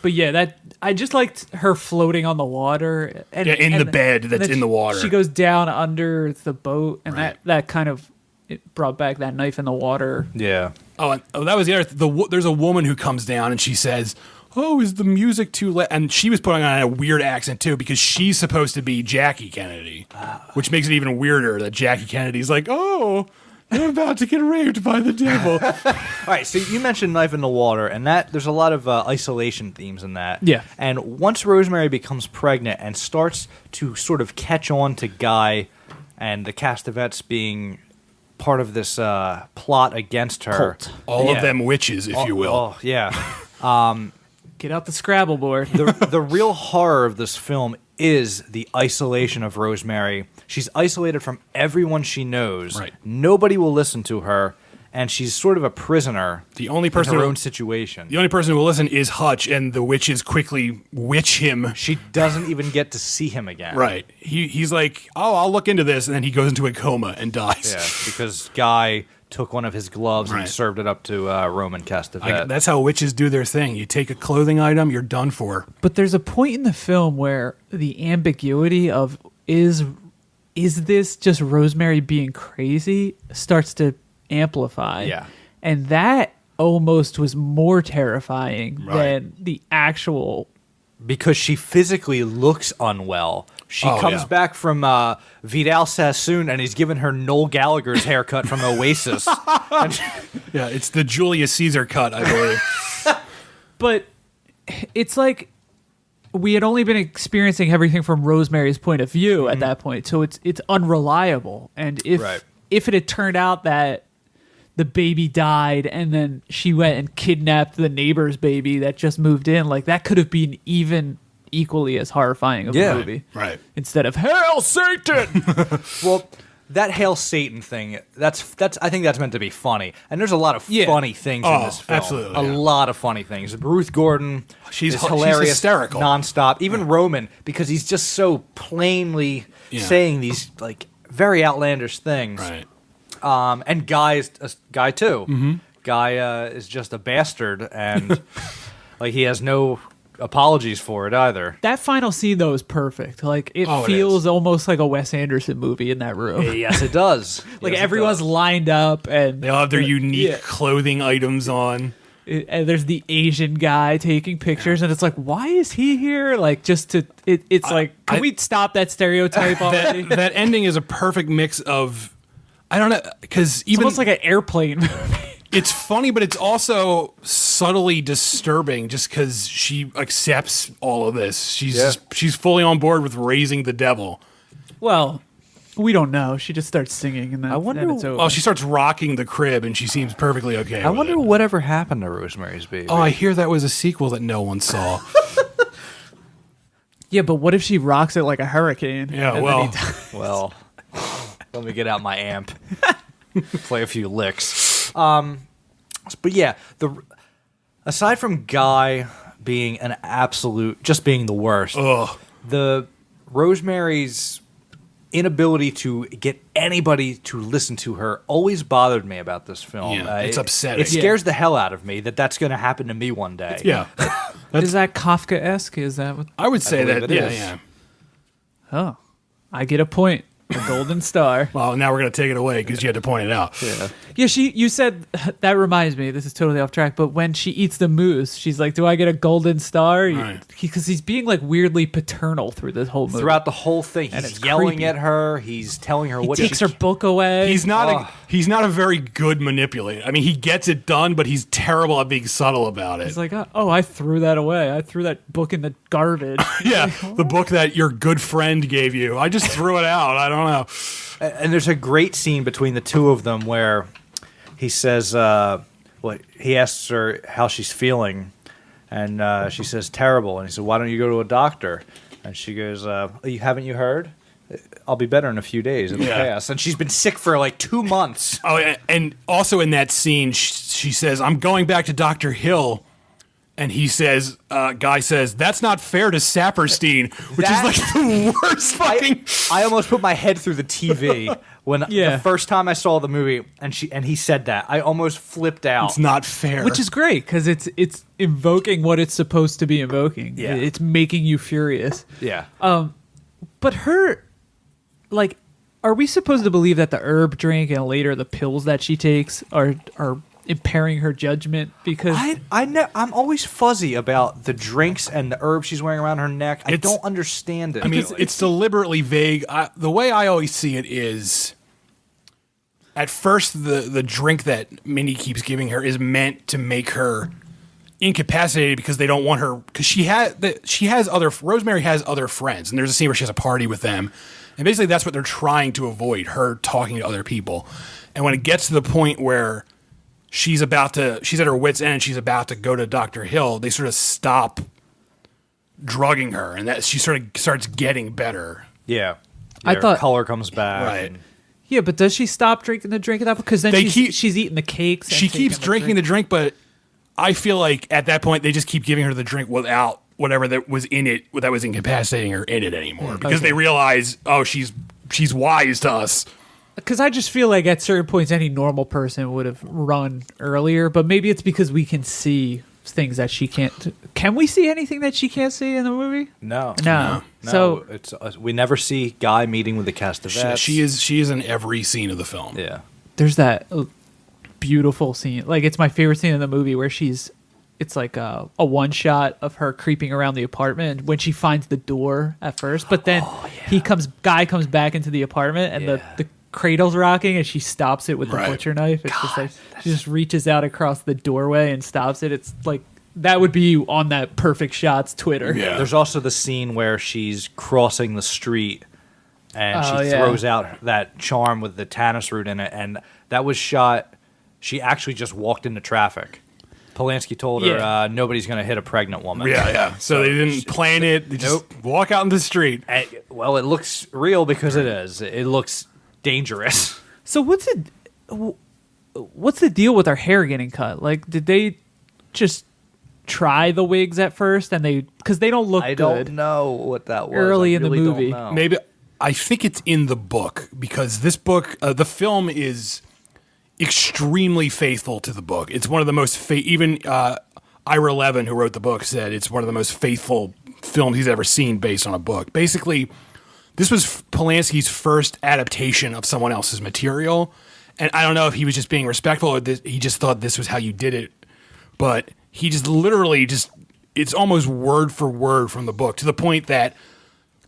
But yeah, I just liked her floating on the water and in the bed that's in the water. She goes down under the boat, and that kind of it brought back that knife in the water. Yeah. Oh, that was the other. There's a woman who comes down and she says, oh, is the music too loud? And she was putting on a weird accent, too, because she's supposed to be Jackie Kennedy, which makes it even weirder that Jackie Kennedy's like, oh, I'm about to get raped by the devil. All right, so you mentioned knife in the water, and there's a lot of isolation themes in that. Yeah. And once Rosemary becomes pregnant and starts to sort of catch on to Guy and the Castavets being part of this plot against her. Cult. All of them witches, if you will. Oh, yeah. Get out the Scrabble board. The real horror of this film is the isolation of Rosemary. She's isolated from everyone she knows. Right. Nobody will listen to her, and she's sort of a prisoner The only person in her who- own situation. The only person who will listen is Hutch, and the witches quickly witch him. She doesn't even get to see him again. Right. He's like, oh, I'll look into this, and then he goes into a coma and dies. Yeah, because Guy took one of his gloves and Right. served it up to Roman Castavet. That's how witches do their thing. You take a clothing item, you're done for. But there's a point in the film where the ambiguity of is this just Rosemary being crazy starts to amplify. Yeah. And that almost was more terrifying Right. than the actual. Because she physically looks unwell. She comes back from Vidal Sassoon, and he's given her Noel Gallagher's haircut from Oasis. Yeah, it's the Julius Caesar cut, I believe. But it's like we had only been experiencing everything from Rosemary's point of view at that point, so it's unreliable. And if it had turned out that the baby died and then she went and kidnapped the neighbor's baby that just moved in, like that could have been even equally as horrifying of a movie. Right. Instead of Hail Satan. Well, that Hail Satan thing, that's I think that's meant to be funny. And there's a lot of funny things in this film. Absolutely. A lot of funny things. Ruth Gordon, she's hilarious, she's hysterical. nonstop. Even Roman, because he's just so plainly saying these like very outlandish things. Right. And Guy too. Mm-hmm. Guy is just a bastard, and like he has no apologies for it either. That final scene though is perfect. Like it it feels almost like a Wes Anderson movie in that room. Yes, it does. Like everyone's lined up and they all have their unique clothing items on. And there's the Asian guy taking pictures, and it's like, why is he here? Like, just to, it's like, can we stop that stereotype already? That ending is a perfect mix of, I don't know, because even almost like an airplane movie. It's funny, but it's also subtly disturbing just because she accepts all of this. She's fully on board with raising the devil. Well, we don't know. She just starts singing, and then it's over. Well, she starts rocking the crib, and she seems perfectly okay. I wonder whatever happened to Rosemary's Baby. Oh, I hear that was a sequel that no one saw. Yeah, but what if she rocks it like a hurricane? Yeah, well, let me get out my amp, play a few licks. But yeah, aside from Guy being an absolute, just being the worst, the Rosemary's inability to get anybody to listen to her always bothered me about this film. Yeah, it's upsetting. It scares the hell out of me that's going to happen to me one day. Yeah. Is that Kafka-esque? Is that what? I would say that, yeah. Oh, I get a point. A golden star. Well, now we're going to take it away because you had to point it out. Yeah. Yeah, you said, that reminds me, this is totally off track, but when she eats the moose, she's like, do I get a golden star? Right. Because he's being like weirdly paternal through this whole movie. Throughout the whole thing, he's yelling creepy. at her. He's telling her He what takes her book away. He's not a very good manipulator. I mean, he gets it done, but he's terrible at being subtle about it. He's like, oh, I threw that away. I threw that book in the garbage. Yeah, the book that your good friend gave you. I just threw it out. I don't know. And there's a great scene between the two of them where he says, he asks her how she's feeling, and she says, terrible. And he said, why don't you go to a doctor? And she goes, haven't you heard? I'll be better in a few days. It'll pass. And she's been sick for like 2 months. Oh, and also in that scene, she says, I'm going back to Dr. Hill. And he says, Guy says, that's not fair to Saperstein, which is like the worst fucking. I almost put my head through the TV when the first time I saw the movie, and he said that. I almost flipped out. It's not fair. Which is great because it's invoking what it's supposed to be invoking. Yeah. It's making you furious. Yeah. But her, like, are we supposed to believe that the herb drink and later the pills that she takes are impairing her judgment? Because I'm always fuzzy about the drinks and the herbs she's wearing around her neck. I don't understand it. I mean, it's deliberately vague. The way I always see it is, at first, the drink that Minnie keeps giving her is meant to make her incapacitated because they don't want her, because Rosemary has other friends, and there's a scene where she has a party with them, and basically that's what they're trying to avoid, her talking to other people. And when it gets to the point where she's at her wit's end, she's about to go to Dr. Hill, they sort of stop drugging her, and that she sort of starts getting better. Yeah. I her thought color comes back. Right. Yeah, but does she stop drinking the drink at that point? Because then she's eating the cakes. She keeps drinking the drink, but I feel like at that point they just keep giving her the drink without whatever that was in it that was incapacitating her in it anymore, because they realize, oh, she's wise to us. Because I just feel like at certain points any normal person would have run earlier, but maybe it's because we can see things that she can't. Can we see anything that she can't see in the movie? No. So it's we never see Guy meeting with the Castavets. She is in every scene of the film. Yeah. There's that beautiful scene. Like, it's my favorite scene in the movie where it's like a one shot of her creeping around the apartment when she finds the door at first, but then Guy comes back into the apartment and the cradle's rocking and she stops it with the butcher knife. It's just like she just reaches out across the doorway and stops it. It's like that would be on that Perfect Shots Twitter. Yeah. There's also the scene where she's crossing the street and she yeah. throws out that charm with the tannis root in it, and that was shot. She actually just walked into traffic. Polanski told her nobody's going to hit a pregnant woman. Yeah. So they didn't plan it. They just walk out in the street. And, well, it looks real because it is. It looks dangerous. So what's the deal with her hair getting cut? Like, did they just try the wigs at first, and because they don't look good? I don't know what that was early in the movie. Maybe I think it's in the book because this book, the film is extremely faithful to the book. It's one of the most even Ira Levin, who wrote the book, said it's one of the most faithful films he's ever seen based on a book. Basically, this was Polanski's first adaptation of someone else's material, and I don't know if he was just being respectful or he just thought this was how you did it, but he just literally it's almost word for word from the book, to the point that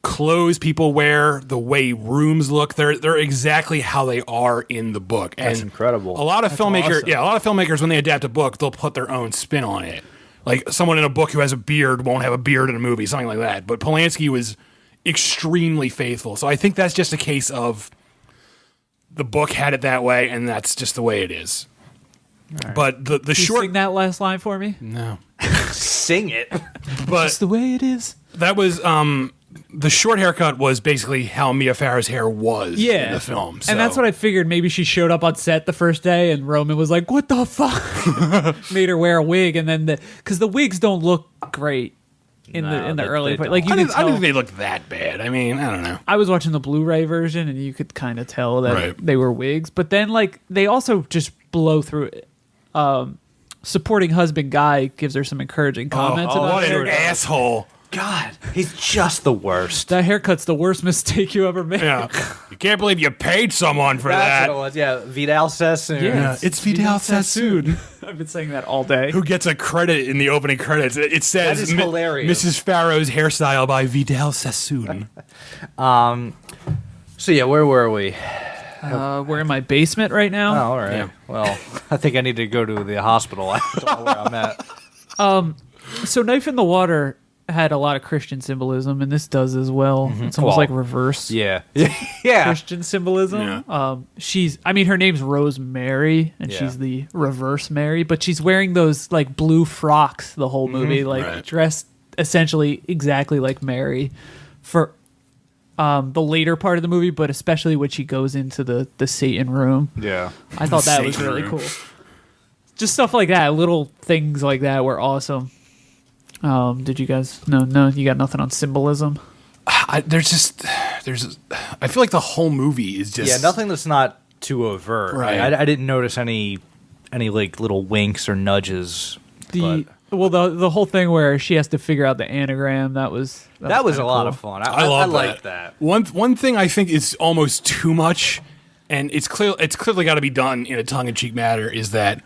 clothes people wear, the way rooms look, they're exactly how they are in the book. That's incredible. A lot of filmmakers, when they adapt a book, they'll put their own spin on it. Like someone in a book who has a beard won't have a beard in a movie, something like that. But Polanski was extremely faithful. So I think that's just a case of the book had it that way, and that's just the way it is. Right. But the Can you short... sing that last line for me? No. Sing it. But just the way it is. That was... the short haircut was basically how Mia Farrow's hair was in the film. So. And that's what I figured. Maybe she showed up on set the first day and Roman was like, what the fuck? Made her wear a wig. And then because the wigs don't look great in the early part. Like, I didn't think they looked that bad. I mean, I don't know. I was watching the Blu-ray version and you could kind of tell that they were wigs. But then like they also just blow through it. Supporting husband Guy gives her some encouraging comments about what her. an asshole. God, he's just the worst. That haircut's the worst mistake you ever made. Yeah. You can't believe you paid someone for That's that. what it was. Yeah, Vidal Sassoon. Yeah, it's Vidal Sassoon. I've been saying that all day. Who gets a credit in the opening credits. It says That is hilarious. Mrs. Farrow's hairstyle by Vidal Sassoon. So yeah, where were we? We're in my basement right now. Oh, all right. Yeah. Well, I think I need to go to the hospital. I don't know where I'm at. So Knife in the Water had a lot of Christian symbolism, and this does as well. It's almost like reverse Yeah. Yeah. Christian symbolism. Yeah. Her name's Rosemary, and she's the reverse Mary, but she's wearing those like blue frocks the whole movie, dressed essentially exactly like Mary for the later part of the movie, but especially when she goes into the Satan room. Yeah. I thought that was Satan really room. cool. Just stuff like that, little things like that were awesome. Did you guys? No, you got nothing on symbolism. I feel like the whole movie is just nothing that's not too overt. Right. I didn't notice any like little winks or nudges. The whole thing where she has to figure out the anagram, that was a lot cool. of fun. I love liked that. One thing I think is almost too much, and it's clearly got to be done in a tongue-in-cheek manner, is that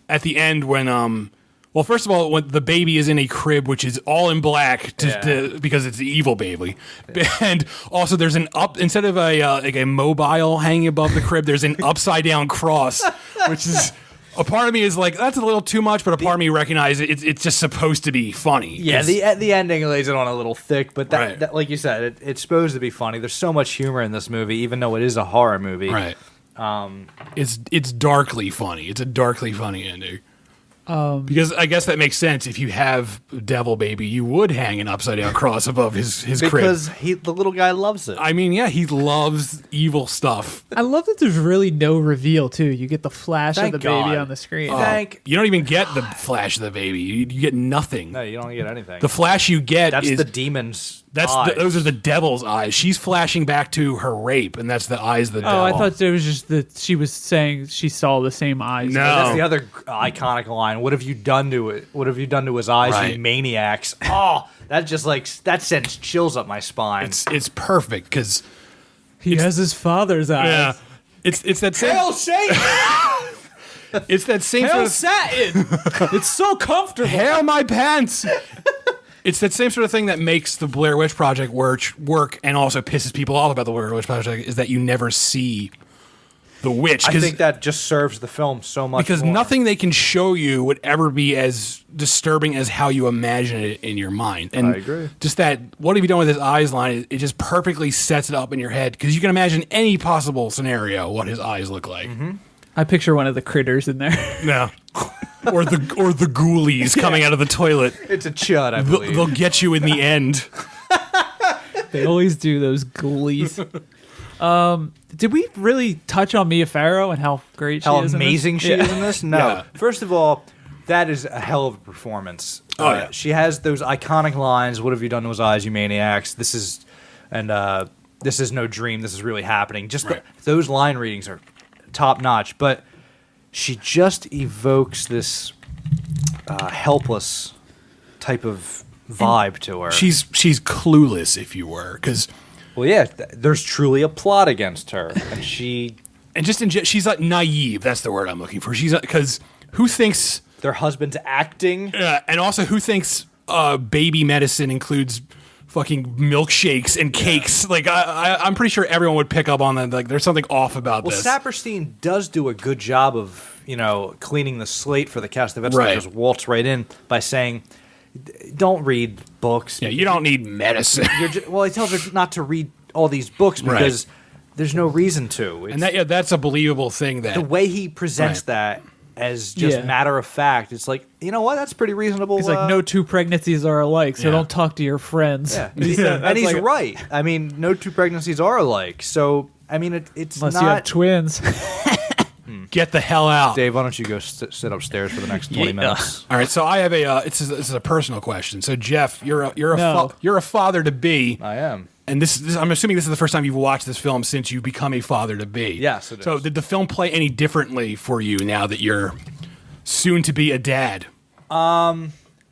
at the end when well, first of all, when the baby is in a crib, which is all in black, because it's the evil baby, and also there's instead of a mobile hanging above the crib, there's an upside down cross, which is a part of me is like that's a little too much, but a part of me recognizes it's just supposed to be funny. Yeah, the ending lays it on a little thick, but that like you said, it's supposed to be funny. There's so much humor in this movie, even though it is a horror movie. Right. It's darkly funny. It's a darkly funny ending. Because I guess that makes sense. If you have Devil Baby, you would hang an upside down cross above his crib. Because the little guy loves it. I mean, yeah, he loves evil stuff. I love that there's really no reveal too. You get the flash of the baby on the screen. You don't even get the flash of the baby. You get nothing. No, you don't get anything. The flash you get that's is the demon's. Those are the devil's eyes. She's flashing back to her rape, and that's the eyes of the devil. Oh, I thought it was just that she was saying she saw the same eyes. No, that's the other iconic line. What have you done to it? What have you done to his eyes, you maniacs? Oh, that just that sends chills up my spine. It's perfect because he has his father's eyes. Yeah, it's that same. Hail Satan! It's that same Hail sort of satin. It's so comfortable. Hail my pants. It's that same sort of thing that makes the Blair Witch Project work and also pisses people off about the Blair Witch Project is that you never see the witch. I think that just serves the film so much because more. nothing they can show you would ever be as disturbing as how you imagine it in your mind. And I agree. Just that, what have you done with his eyes line? It just perfectly sets it up in your head because you can imagine any possible scenario what his eyes look like. I picture one of the critters in there. Yeah. Or the ghoulies coming out of the toilet. It's a chud, I believe. They'll get you in the end. They always do, those ghoulies. Did we really touch on Mia Farrow and how great she How is? amazing she is in this? No. Yeah. First of all, that is a hell of a performance. Oh, yeah. She has those iconic lines. What have you done to his eyes, you maniacs? This is no dream. This is really happening. Just those line readings are top notch. But she just evokes this helpless type of vibe to her. She's clueless, if you were, because well, yeah, there's truly a plot against her, and she's like naive. That's the word I'm looking for. She's because who thinks their husband's acting, and also who thinks baby medicine includes fucking milkshakes and cakes. Like I'm pretty sure everyone would pick up on that. Like there's something off about this. Well, Saperstein does do a good job of cleaning the slate for the cast of Epstein. Just waltz right in by saying, don't read books. Yeah, you don't need medicine. Well, he tells her not to read all these books because there's no reason to. And that's a believable thing. That the way he presents that as just matter of fact, it's like, you know what? That's pretty reasonable. He's like, no two pregnancies are alike, so don't talk to your friends. Yeah, and he's right. I mean, no two pregnancies are alike. So, I mean, it's unless not... you have twins. Get the hell out, Dave. Why don't you go sit upstairs for the next 20 minutes? All right. So I have this is a personal question. So Jeff, you're a father to be. I am. And this I'm assuming this is the first time you've watched this film since you've become a father to be. Yes, it is. So did the film play any differently for you now that you're soon to be a dad?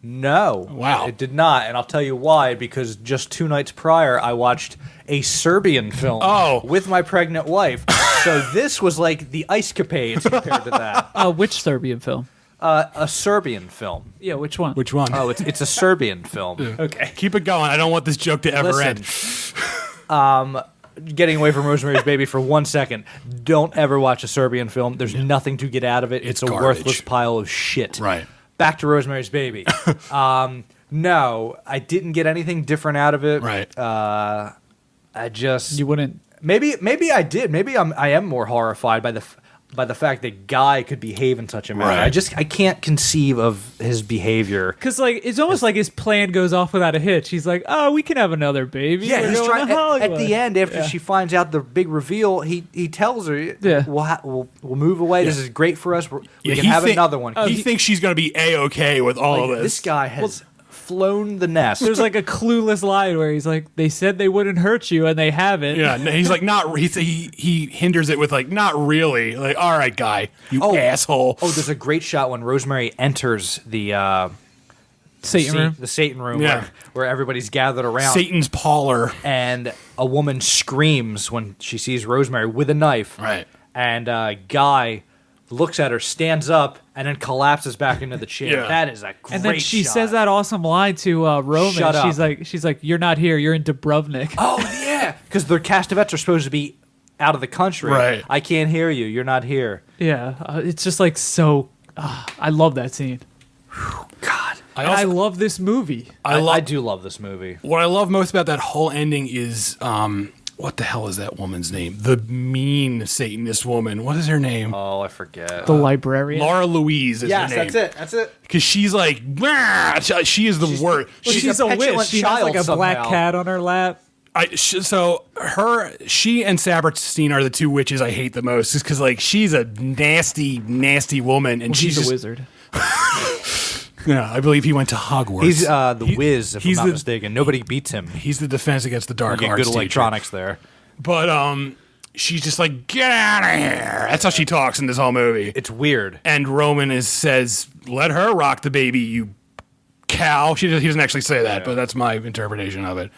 No. Wow. It did not, and I'll tell you why. Because just 2 nights prior, I watched a Serbian film with my pregnant wife. So this was like the ice-capades compared to that. Which Serbian film? A Serbian film. Yeah, which one? Which one? Oh, it's a Serbian film. Okay. Keep it going. I don't want this joke to ever end. Getting away from Rosemary's Baby for 1 second. Don't ever watch a Serbian film. There's nothing to get out of it. It's a garbage. worthless pile of shit. Right. Back to Rosemary's Baby. No, I didn't get anything different out of it. Right. I just... You wouldn't... Maybe I did. Maybe I am more horrified by the fact that Guy could behave in such a manner. Right. I can't conceive of his behavior. Because it's almost like his plan goes off without a hitch. He's like, "Oh, we can have another baby." Yeah, he's trying. At the end, after Yeah. she finds out the big reveal, he tells her, Yeah. we'll move away. This is great for us. We Yeah, can he have think- another one." He thinks she's going to be A-okay with all of This guy has flown the nest. There's like a clueless line where he's like, "They said they wouldn't hurt you, and they haven't." Yeah, he's like, not. He hinders it with like, not really. Like, all right, Guy, you asshole. Oh, there's a great shot when Rosemary enters the Satan room. the Satan room, Yeah. where everybody's gathered around. Satan's parlor. And a woman screams when she sees Rosemary with a knife. Right. And Guy looks at her, stands up, and then collapses back into the chair. Yeah. That is a great And then she shot. says that awesome line to Roman. Shut up. She's like, "You're not here. You're in Dubrovnik." Oh, yeah. Because the Castavets are supposed to be out of the country. Right. I can't hear you. You're not here. Yeah, it's just like so. I love that scene. God. I love this movie. I do love this movie. What I love most about that whole ending is what the hell is that woman's name? The mean Satanist woman. What is her name? Oh, I forget. The librarian. Laura Louise is her name. That's it. Because she's like, "Wah!" She is the worst. she's a a petulant witch. She has like a child black somehow. cat on her lap. She and Saperstein are the two witches I hate the most, just because like she's a nasty, nasty woman, and She's she's a wizard. Yeah, I believe he went to Hogwarts. He's the Wiz, if I'm he's not the- mistaken. Nobody beats him. He's the Defense Against the Dark You get Arts good teacher. electronics there. But she's just like, "Get out of here." That's how she talks in this whole movie. It's weird. And Roman says, "Let her rock the baby, you cow." He doesn't actually say that, but that's my interpretation of it.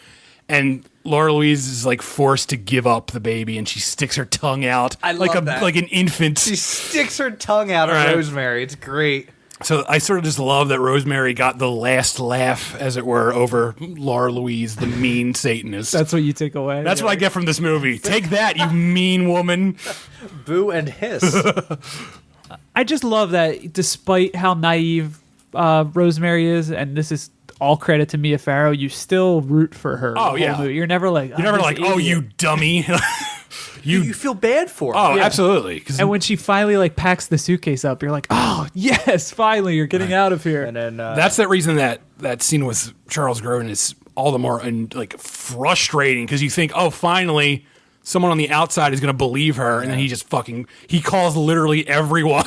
And Laura Louise is like forced to give up the baby, and she sticks her tongue out I love that. like an infant. She sticks her tongue out at Right. Rosemary. It's great. So I sort of just love that Rosemary got the last laugh, as it were, over Laura Louise, the mean Satanist. That's what you take away. That's what I get from this movie. Take that, you mean woman. Boo and hiss. I just love that despite how naive Rosemary is, and this is all credit to Mia Farrow, you still root for her. Oh, yeah. You're never like, oh, you dummy. You feel bad for her. Oh, yeah. Absolutely. And when she finally like packs the suitcase up, you're like, oh, yes, finally, you're getting out of here. And then that's the reason that scene with Charles Grodin is all the more frustrating, because you think, oh, finally, someone on the outside is going to believe her, and then he just he calls literally everyone.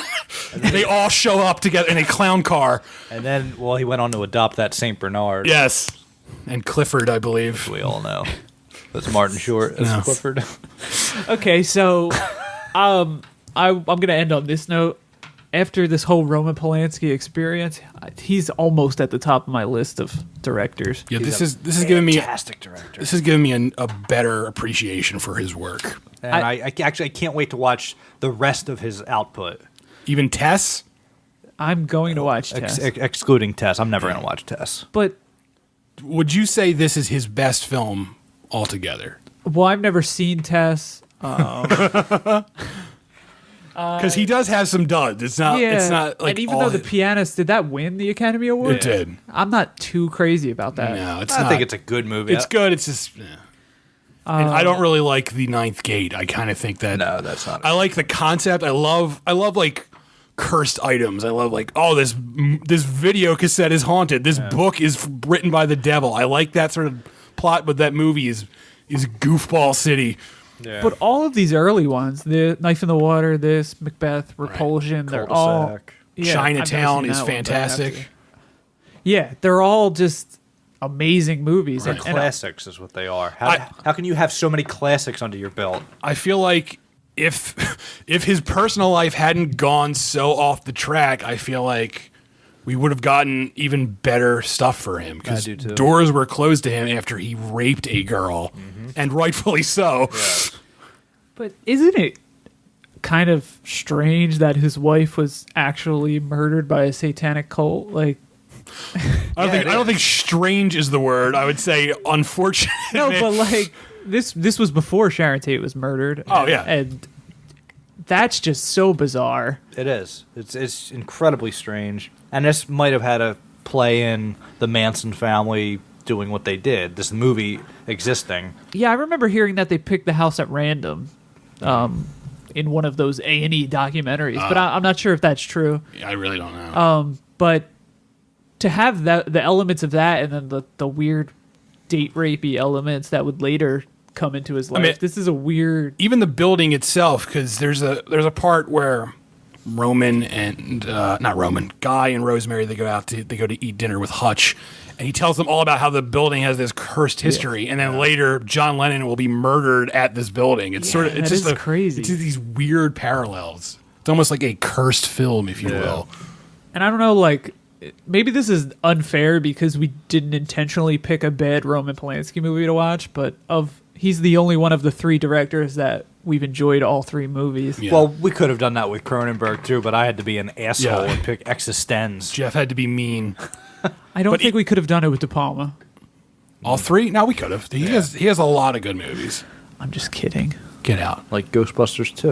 They all show up together in a clown car. And then, he went on to adopt that St. Bernard. Yes. And Clifford, I believe. We all know. That's Martin Short as Clifford. Okay, so I'm going to end on this note. After this whole Roman Polanski experience, he's almost at the top of my list of directors. Yeah, this is giving me fantastic director. This is giving me a better appreciation for his work. And I can't wait to watch the rest of his output. Even Tess? I'm going to watch Tess. Excluding Tess. I'm never going to watch Tess. But would you say this is his best film altogether? Well, I've never seen Tess. Because he does have some duds. It's not like. And even though The Pianist, did that win the Academy Award? It did. I'm not too crazy about that. No, it's I not. think it's a good movie. It's good. It's just. Yeah. And I don't really like The Ninth Gate. I kind of think that. No, that's not. I like the concept. I love like cursed items. I love like, oh, this video cassette is haunted. This book is written by the devil. I like that sort of plot, but that movie is goofball city. Yeah. But all of these early ones, the Knife in the Water, this, Macbeth, Repulsion, they're all... Yeah, Chinatown is fantastic. Yeah, they're all just amazing movies. Right. Classics is what they are. How can you have so many classics under your belt? I feel like if his personal life hadn't gone so off the track, I feel like we would have gotten even better stuff for him, because doors were closed to him after he raped a girl, and rightfully so. Yeah. But isn't it kind of strange that his wife was actually murdered by a satanic cult? Like, I don't think strange is the word. I would say unfortunate. No, but like this was before Sharon Tate was murdered. Oh yeah, and that's just so bizarre. It is. It's incredibly strange. And this might have had a play in the Manson family doing what they did. This movie existing. Yeah, I remember hearing that they picked the house at random in one of those A&E documentaries, but I'm not sure if that's true. Yeah, I really don't know. But to have the elements of that, and then the weird date rapey elements that would later come into his life. I mean, this is a weird. Even the building itself, because there's a part where Roman and Guy and Rosemary, they go to eat dinner with Hutch, and he tells them all about how the building has this cursed history, and then later John Lennon will be murdered at this building. It's just crazy. It's just these weird parallels. It's almost like a cursed film, if you will. And I don't know, like, maybe this is unfair because we didn't intentionally pick a bad Roman Polanski movie to watch, but he's the only one of the three directors that we've enjoyed all three movies. Yeah. Well, we could have done that with Cronenberg too, but I had to be an asshole and pick Existenz. Jeff had to be mean. I don't think we could have done it with De Palma. All three? No, we could have. He has a lot of good movies. I'm just kidding. Get out. Like Ghostbusters 2.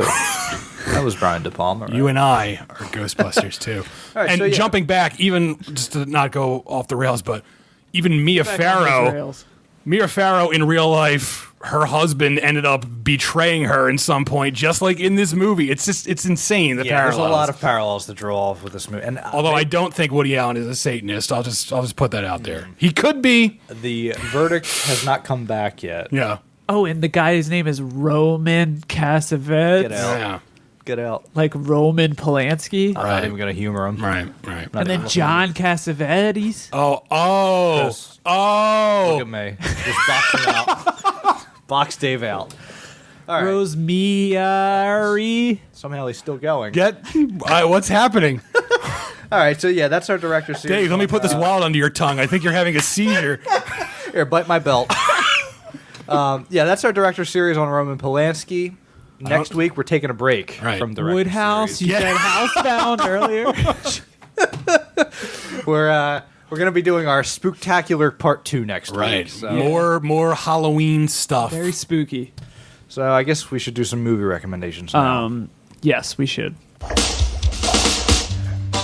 That was Brian De Palma, right? You and I are Ghostbusters too. Right, and so jumping back, even just to not go off the rails, but even Mia Farrow in real life, her husband ended up betraying her in some point, just like in this movie. It's insane. The parallels. There's a lot of parallels to draw off with this movie. And although I don't think Woody Allen is a Satanist, I'll just put that out there. He could be. The verdict has not come back yet. Yeah. Oh, and the guy's name is Roman Cassavetes. Get out. Yeah. Get out. Like Roman Polanski. I'm not even going to humor him. Right. And then John Cassavetes. Oh. Look at me. Just box him out. Box Dave out. All right. Rosemary. Somehow he's still going. What's happening? All right, so that's our director series. Dave, let me put this wild under your tongue. I think you're having a seizure. Here, bite my belt. That's our director series on Roman Polanski. Next week, we're taking a break from director Woodhouse, series. you said Housebound earlier. We're going to be doing our Spooktacular Part 2 next week. Right. So. More Halloween stuff. Very spooky. So I guess we should do some movie recommendations now. Yes, we should.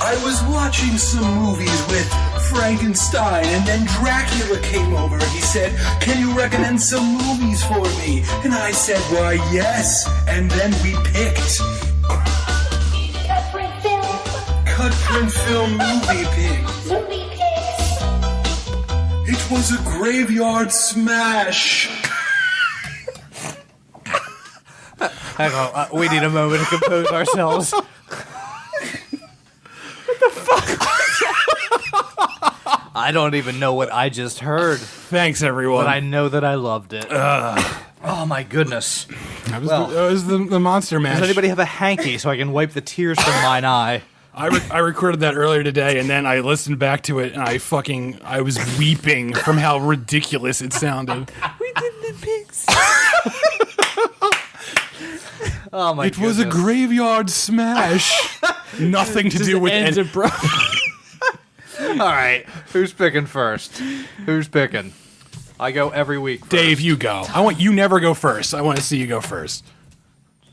I was watching some movies with Frankenstein, and then Dracula came over. He said, "Can you recommend some movies for me?" And I said, "Why, yes." And then we picked CutPrintFilm movie picks. It was a graveyard smash. Hang on, we need a moment to compose ourselves. I don't even know what I just heard. Thanks, everyone. But I know that I loved it. Oh, my goodness. That was the Monster Mash. Does anybody have a hanky so I can wipe the tears from mine eye? I recorded that earlier today, and then I listened back to it, and I was weeping from how ridiculous it sounded. We did the pigs. Oh, my goodness. It was a graveyard smash. Nothing to do with ends abrupt. All right, who's picking first? Who's picking? I go every week first. Dave, you go. I want you never go first. I want to see you go first.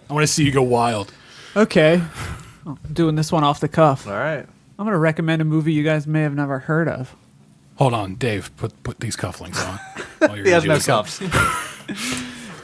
I want to see you go wild. Okay. I'm doing this one off the cuff. All right. I'm going to recommend a movie you guys may have never heard of. Hold on, Dave. Put these cufflinks on. While you're He has gonna no do cuffs.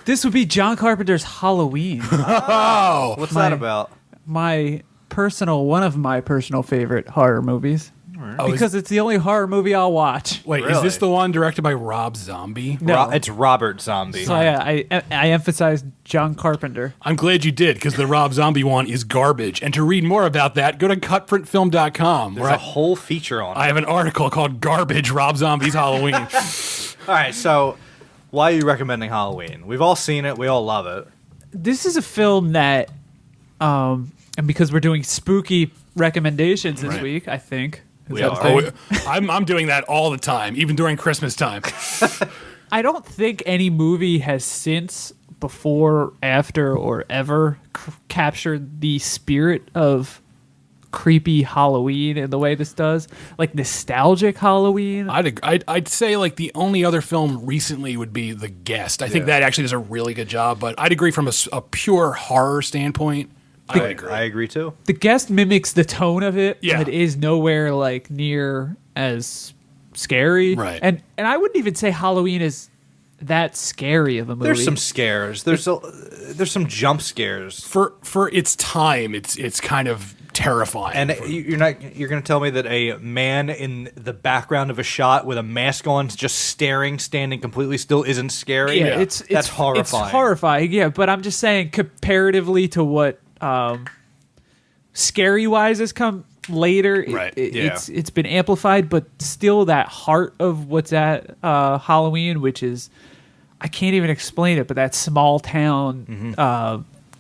This would be John Carpenter's Halloween. Oh, What's that about? One of my personal favorite horror movies. Oh, Because it's the only horror movie I'll watch. wait, Really? is this the one directed by Rob Zombie? No. It's Robert Zombie. So I emphasized John Carpenter. I'm glad you did, because the Rob Zombie one is garbage. And to read more about that, go to cutprintfilm.com. There's a whole feature on it. I have an article called Garbage Rob Zombie's Halloween. All right, so why are you recommending Halloween? We've all seen it. We all love it. This is a film that, and because we're doing spooky recommendations this Right. week, I think. Is We that a are. thing? I'm doing that all the time, even during Christmas time. I don't think any movie has since, before, after, or ever captured the spirit of creepy Halloween in the way this does. Like nostalgic Halloween. I'd say like the only other film recently would be The Guest. I think that actually does a really good job, but I'd agree from a pure horror standpoint. I would agree. I agree too. The Guest mimics the tone of it, Yeah. but it is nowhere like near as scary. Right. And I wouldn't even say Halloween is that scary of a movie. There's some scares. There's some jump scares. For its time, it's kind of terrifying. And you're going to tell me that a man in the background of a shot with a mask on, just standing completely still, isn't scary? Yeah, that's horrifying. It's horrifying, yeah. But I'm just saying, comparatively to what scary wise has come later, Right. it's been amplified. But still, that heart of what's at Halloween, which is, I can't even explain it, but that small town,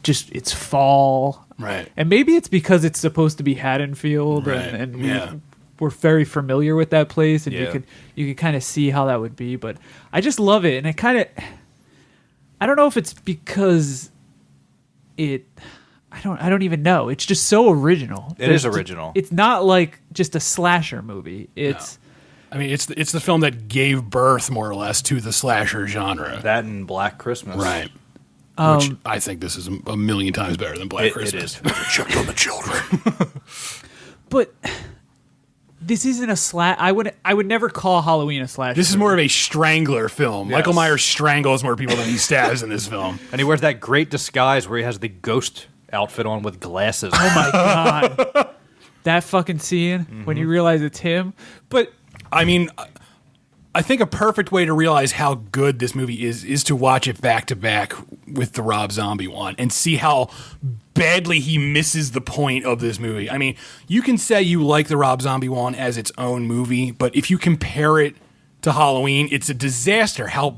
just it's fall. Right. And maybe it's because it's supposed to be Haddonfield, Right. and we're very familiar with that place, and Yeah. you could kind of see how that would be. But I just love it, and it kind of, I don't know if it's because I don't even know. It's just so original. It is original. It's not like just a slasher movie. It's I mean, it's the film that gave birth, more or less, to the slasher genre. That and Black Christmas. Right. Which I think this is a million times better than Black Christmas. It is. Check on the children. but this isn't a slash. I would never call Halloween a slasher. This is more of a strangler film. Yes. Michael Myers strangles more people than he stabs in this film. And he wears that great disguise where he has the ghost outfit on with glasses. Oh my god, that fucking scene when you realize it's him. But I mean, I think a perfect way to realize how good this movie is to watch it back to back with the Rob Zombie one and see how badly he misses the point of this movie. I mean, you can say you like the Rob Zombie one as its own movie, but if you compare it to Halloween, it's a disaster how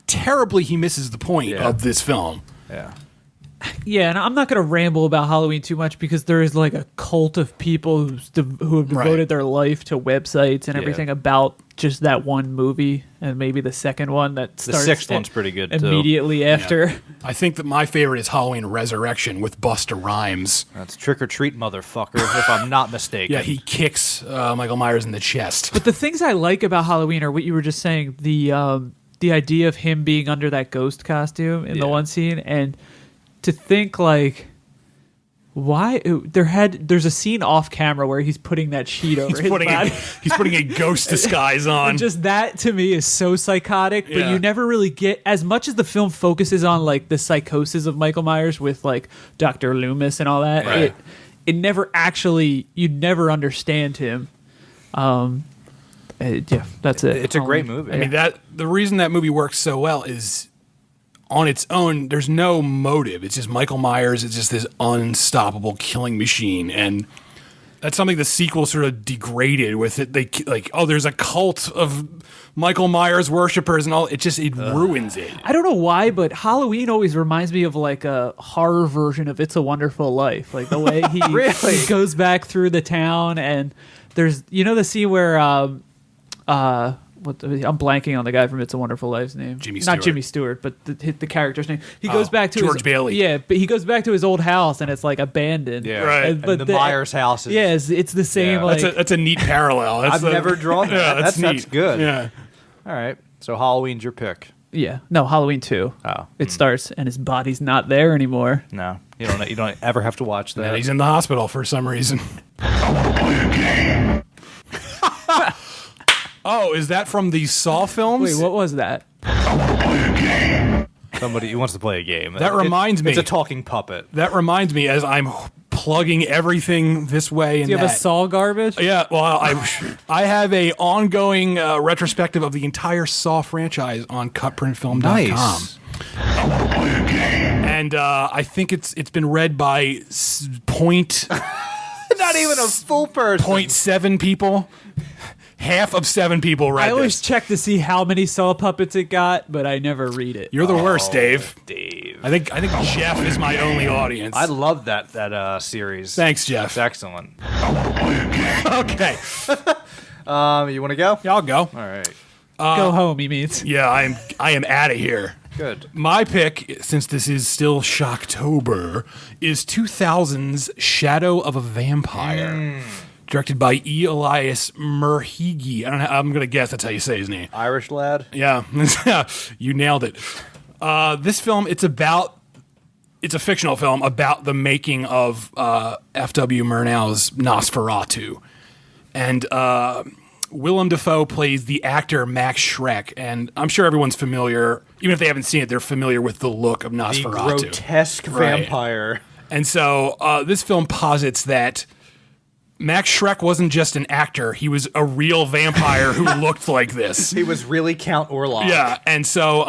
terribly he misses the point of this film. Yeah. yeah, and I'm not going to ramble about Halloween too much because there is like a cult of people who have devoted their life to websites and everything about just that one movie and maybe the second one that starts. The 6th one's pretty good too. Immediately after. Yeah. I think that my favorite is Halloween Resurrection with Busta Rhymes. That's Trick or Treat, motherfucker, if I'm not mistaken. Yeah, he kicks Michael Myers in the chest. But the things I like about Halloween are what you were just saying, the idea of him being under that ghost costume in the one scene, and to think like, why there's a scene off camera where he's putting that sheet over his body. He's putting a ghost disguise on. And just that to me is so psychotic, but you never really get, as much as the film focuses on like the psychosis of Michael Myers with like Dr. Loomis and all that, right. it never actually, you never understand him. Yeah, that's it. It's a great movie. I mean, the reason that movie works so well is on its own, there's no motive. It's just Michael Myers. It's just this unstoppable killing machine. And that's something the sequel sort of degraded with it. They like, oh, there's a cult of Michael Myers worshipers and all. It ruins it. I don't know why, but Halloween always reminds me of like a horror version of It's a Wonderful Life. Like the way he, he goes back through the town, and there's, the scene where, I'm blanking on the guy from It's a Wonderful Life's name. Jimmy Stewart. Not Jimmy Stewart, but the character's name. He goes back to George Bailey. Yeah, but he goes back to his old house and it's like abandoned. Yeah, right. But the Myers house is... Yeah, it's the same. Yeah. Like, That's a neat parallel. I've never drawn that. Yeah, that's good. Yeah. All right. So Halloween's your pick. yeah, no, Halloween 2. Oh. It starts and his body's not there anymore. No, you don't ever have to watch that. And he's in the hospital for some reason. Oh, is that from the Saw films? Wait, what was that? Somebody who wants to play a game. That reminds me. It's a talking puppet. That reminds me, as I'm plugging everything this way and Do you have that. a Saw garbage? Yeah, well, I have a ongoing retrospective of the entire Saw franchise on CutPrintFilm.com. Nice. And I think it's been read by Not even a full person. 0.7 people. Half of 7 people read I always this. check to see how many Saw puppets it got, but I never read it. You're the worst, Dave. Dave. I think Jeff is my only audience. I love that series. Thanks, Jeff. It's excellent. Okay. You want to go? Yeah, I'll go. All right. Go home, he means. Yeah, I am out of here. Good. My pick, since this is still Shocktober, is 2000's Shadow of a Vampire. Directed by E. Elias Murhigi. I'm going to guess that's how you say his name. Irish lad? Yeah. You nailed it. This film, it's a fictional film about the making of F.W. Murnau's Nosferatu. And Willem Dafoe plays the actor Max Schreck. And I'm sure everyone's familiar, even if they haven't seen it, they're familiar with the look of Nosferatu. The grotesque vampire. And so this film posits that Max Schreck wasn't just an actor; he was a real vampire who looked like this. He was really Count Orlok. Yeah, and so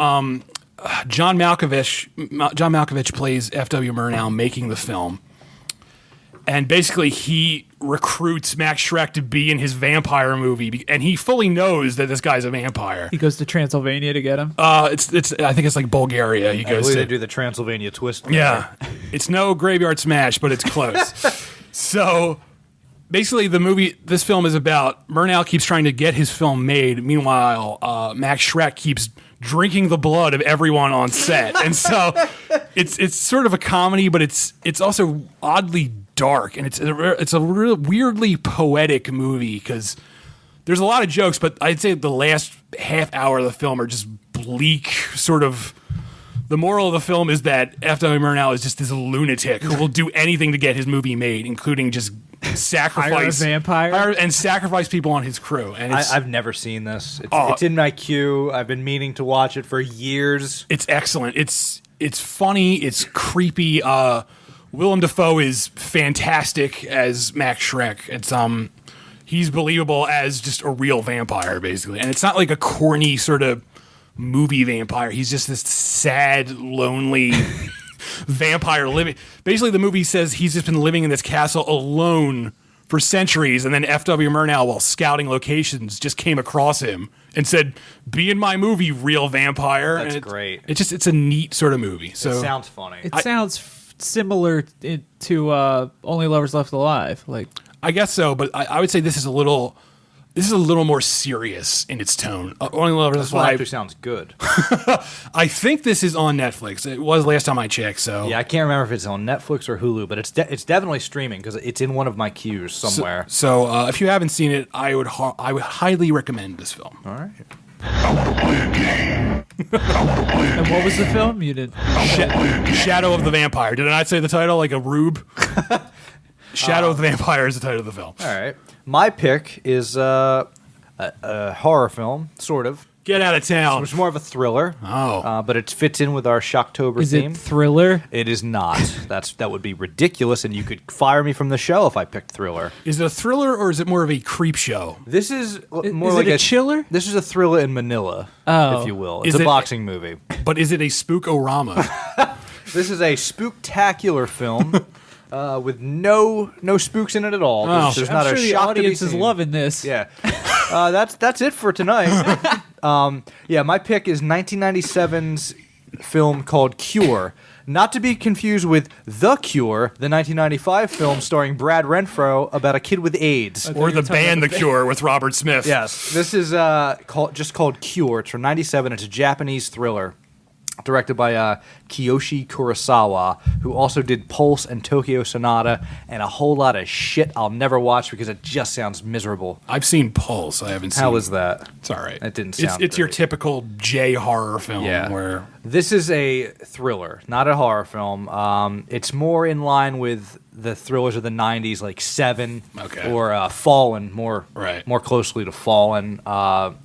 John Malkovich plays F.W. Murnau making the film, and basically he recruits Max Schreck to be in his vampire movie, and he fully knows that this guy's a vampire. He goes to Transylvania to get him. It's I think it's like Bulgaria. He goes to do the Transylvania twist. Yeah, it's no Graveyard Smash, but it's close. So. Basically, this film is about Murnau keeps trying to get his film made. Meanwhile, Max Schreck keeps drinking the blood of everyone on set, and so it's sort of a comedy, but it's also oddly dark, and it's a real weirdly poetic movie because there's a lot of jokes, but I'd say the last half hour of the film are just bleak, sort of. The moral of the film is that F.W. Murnau is just this lunatic who will do anything to get his movie made, including just sacrifice hire a vampire and sacrifice people on his crew. And I've never seen this. It's in my queue. I've been meaning to watch it for years. It's excellent. It's funny. It's creepy. Willem Dafoe is fantastic as Max Schreck. It's he's believable as just a real vampire, basically, and it's not like a corny sort of movie vampire. He's just this sad, lonely vampire living. Basically, the movie says he's just been living in this castle alone for centuries, and then F.W. Murnau, while scouting locations, just came across him and said, "Be in my movie, real vampire." That's great. It's a neat sort of movie. So it sounds funny. It sounds similar to Only Lovers Left Alive. Like, I guess so, but I would say this is a little This is a little more serious in its tone. That's why actually sounds good. I think this is on Netflix. It was last time I checked. So yeah, I can't remember if it's on Netflix or Hulu, but it's definitely streaming because it's in one of my queues somewhere. So if you haven't seen it, I would highly recommend this film. All right. I want to play a game. And what was the film? You did Shadow of the Vampire. Did I not say the title like a rube? Shadow of the Vampire is the title of the film. All right. My pick is a horror film, sort of. Get out of town. It's more of a thriller. Oh. But it fits in with our Shocktober theme. Is it thriller? It is not. That would be ridiculous, and you could fire me from the show if I picked thriller. Is it a thriller or is it more of a creep show? This is more is like it a chiller? This is a thriller in Manila, if you will. It's a boxing movie. But is it a spook-orama? This is a spooktacular film. With no spooks in it at all. There's not I'm a sure shock the audience to be is seen. loving this. Yeah, that's it for tonight. My pick is 1997's film called Cure, not to be confused with The Cure, the 1995 film starring Brad Renfro about a kid with AIDS. Or the band The Cure with Robert Smith. Yes, this is called Cure. It's from '97. It's a Japanese thriller. Directed by Kiyoshi Kurosawa, who also did Pulse and Tokyo Sonata and a whole lot of shit I'll never watch because it just sounds miserable. I've seen Pulse. I haven't seen. How is that? It's all right. It didn't sound It's your typical J horror film. Yeah. Where This is a thriller, not a horror film. It's more in line with the thrillers of the 90s, like Seven or Fallen, more closely to Fallen.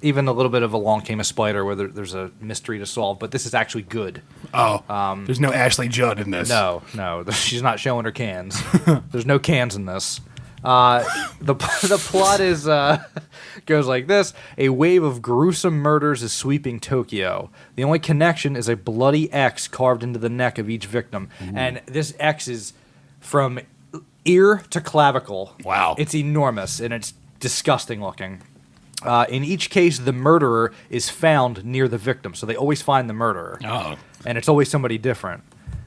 Even a little bit of Along Came a Spider, where there's a mystery to solve, but this is actually good. There's no Ashley Judd in this. No, she's not showing her cans. There's no cans in this. The plot is goes like this: a wave of gruesome murders is sweeping Tokyo. The only connection is a bloody X carved into the neck of each victim, and this X is from ear to clavicle. Wow, it's enormous and it's disgusting looking. In each case, the murderer is found near the victim, so they always find the murderer. And it's always somebody different.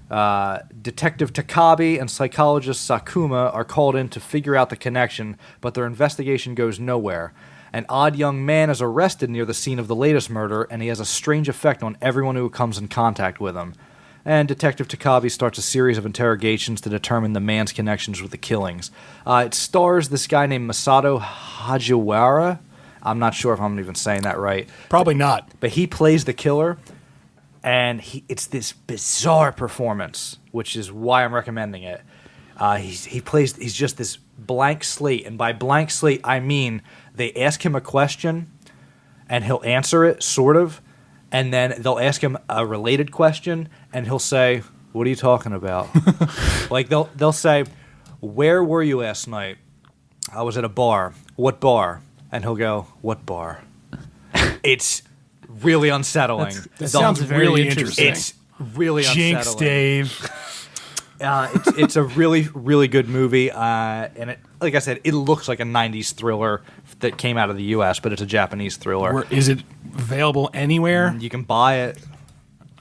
Detective Takabe and psychologist Sakuma are called in to figure out the connection, but their investigation goes nowhere. An odd young man is arrested near the scene of the latest murder, and he has a strange effect on everyone who comes in contact with him. And Detective Takabe starts a series of interrogations to determine the man's connections with the killings. It stars this guy named Masato Hajiwara. I'm not sure if I'm even saying that right. Probably not. But he plays the killer, and it's this bizarre performance, which is why I'm recommending it. He's just this blank slate, and by blank slate, I mean they ask him a question, and he'll answer it, sort of, and then they'll ask him a related question, and he'll say, "What are you talking about?" Like they'll say, "Where were you last night?" "I was at a bar." "What bar?" And he'll go, "What bar?" It's really unsettling. That sounds really interesting. It's really Jinx, unsettling. Dave. It's a really, really good movie, and it, like I said, it looks like a '90s thriller that came out of the U.S., but it's a Japanese thriller. Is it available anywhere? You can buy it.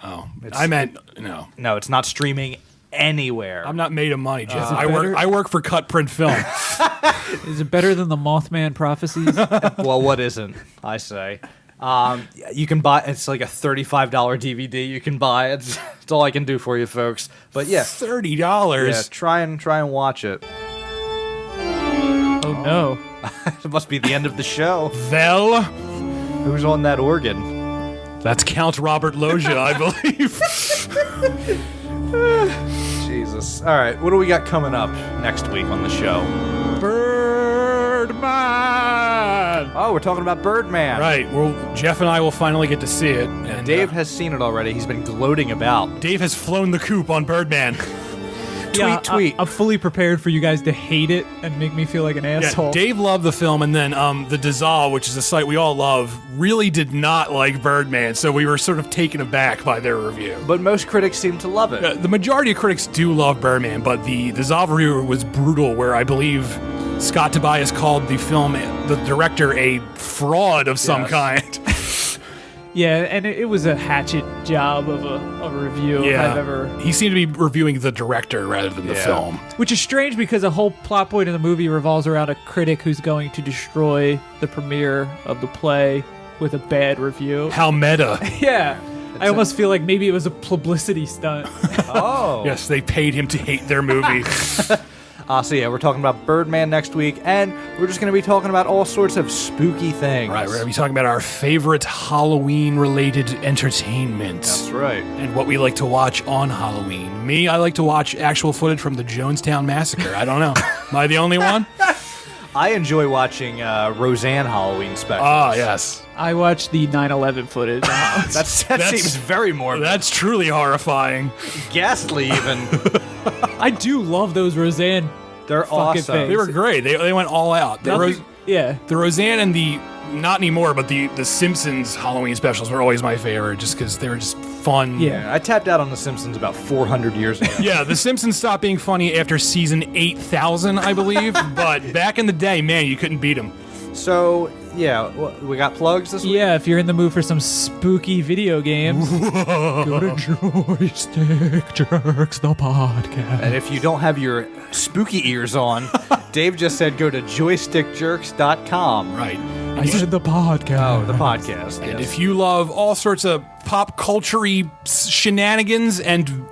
Oh, I meant no. No, it's not streaming anywhere. I'm not made of money, Jeff. I work for CutPrintFilm. Is it better than the Mothman prophecies? Well, what isn't? I say. You can buy. It's like a $35 DVD. You can buy it. It's all I can do for you, folks. But yeah, $30. Yeah, try and watch it. Oh no! It must be the end of the show. Vel, who's on that organ? That's Count Robert Loggia, I believe. Jesus. All right, what do we got coming up next week on the show? Birdman. Oh, we're talking about Birdman. Right. Well, Jeff and I will finally get to see it. And Dave has seen it already. He's been gloating about. Dave has flown the coop on Birdman. Tweet. I'm fully prepared for you guys to hate it and make me feel like an asshole. Yeah, Dave loved the film, and then the Dissolve, which is a site we all love, really did not like Birdman, so we were sort of taken aback by their review. But most critics seem to love it. The majority of critics do love Birdman, but the Dissolve review was brutal, where I believe Scott Tobias called the director a fraud of some kind. Yeah, and it was a hatchet job of a review if I've ever... He seemed to be reviewing the director rather than the film. Which is strange because the whole plot point of the movie revolves around a critic who's going to destroy the premiere of the play with a bad review. How meta. Yeah. I almost feel like maybe it was a publicity stunt. Oh. Yes, they paid him to hate their movie. So yeah, we're talking about Birdman next week, and we're just going to be talking about all sorts of spooky things. Right, we're going to be talking about our favorite Halloween-related entertainment. That's right. And what we like to watch on Halloween. Me, I like to watch actual footage from the Jonestown Massacre. I don't know. Am I the only one? I enjoy watching Roseanne Halloween specials. Ah, yes. I watched the 9/11 footage. that seems very morbid. That's truly horrifying. Ghastly, even. I do love those Roseanne. They're awesome. Things. They were great. They went all out. The Roseanne and the, not anymore, but the Simpsons Halloween specials were always my favorite just because they were just fun. Yeah, I tapped out on The Simpsons about 400 years ago. Yeah, The Simpsons stopped being funny after season 8,000, I believe. But back in the day, man, you couldn't beat them. So, yeah, we got plugs this week? Yeah, if you're in the mood for some spooky video games, go to Joystick Jerks, the podcast. And if you don't have your spooky ears on, Dave just said go to joystickjerks.com. Right. I said the podcast. Oh, the podcast. And yes. if you love all sorts of pop culture-y shenanigans and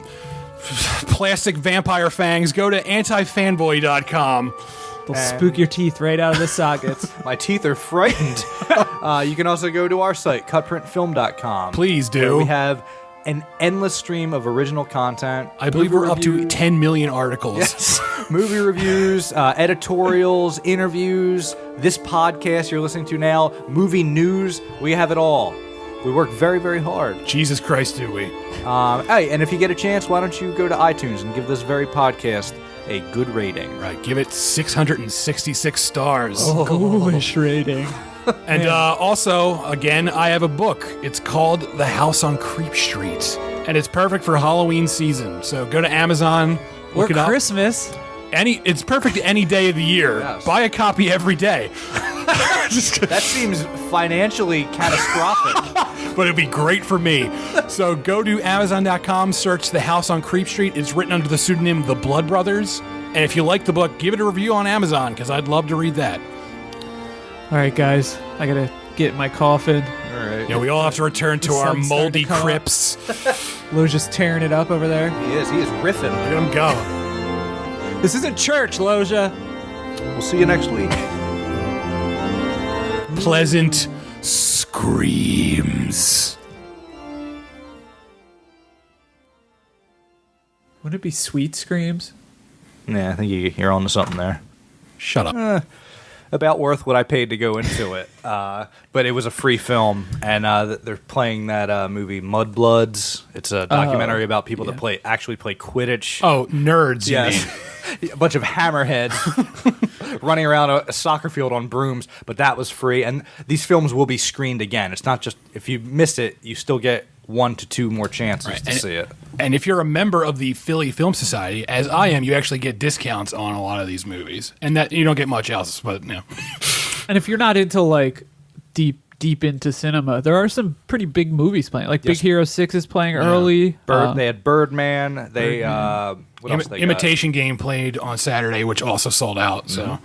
plastic vampire fangs, go to antifanboy.com. They'll spook your teeth right out of the sockets. My teeth are frightened. You can also go to our site, cutprintfilm.com. Please do. Where we have an endless stream of original content. I believe we're up to 10 million articles. Yes. Movie reviews, editorials, interviews, this podcast you're listening to now, movie news. We have it all. We work very, very hard. Jesus Christ, do we. Hey, and if you get a chance, why don't you go to iTunes and give this very podcast a good rating. Right, give it 666 stars. Oh, ghoulish rating. And also, again, I have a book. It's called The House on Creep Street, and it's perfect for Halloween season. So go to Amazon, look it up. Or Christmas. It's perfect any day of the year. Yes. Buy a copy every day. That seems financially catastrophic. But it'd be great for me. So go to Amazon.com, search The House on Creep Street. It's written under the pseudonym The Blood Brothers. And if you like the book, give it a review on Amazon, because I'd love to read that. All right, guys. I got to get in my coffin. All right. Yeah, we all have to return to our moldy crypts. Lo's just tearing it up over there. He is riffing. Look at him go. This isn't church, Loja. We'll see you next week. Pleasant screams. Wouldn't it be sweet screams? Yeah, I think you're on to something there. Shut up. About worth what I paid to go into it. But it was a free film, and they're playing that movie Mudbloods. It's a documentary about people that actually play Quidditch. Oh, nerds, you mean. A bunch of hammerheads running around a soccer field on brooms, but that was free. And these films will be screened again. It's not just, if you miss it, you still get 1 to 2 more chances to see it. And if you're a member of the Philly Film Society, as I am, you actually get discounts on a lot of these movies. And that you don't get much else, but no. And if you're not into like deep into cinema, there are some pretty big movies playing. Like Big Hero 6 is playing early. They had Birdman. They what else they Imitation Game played on Saturday, which also sold out. So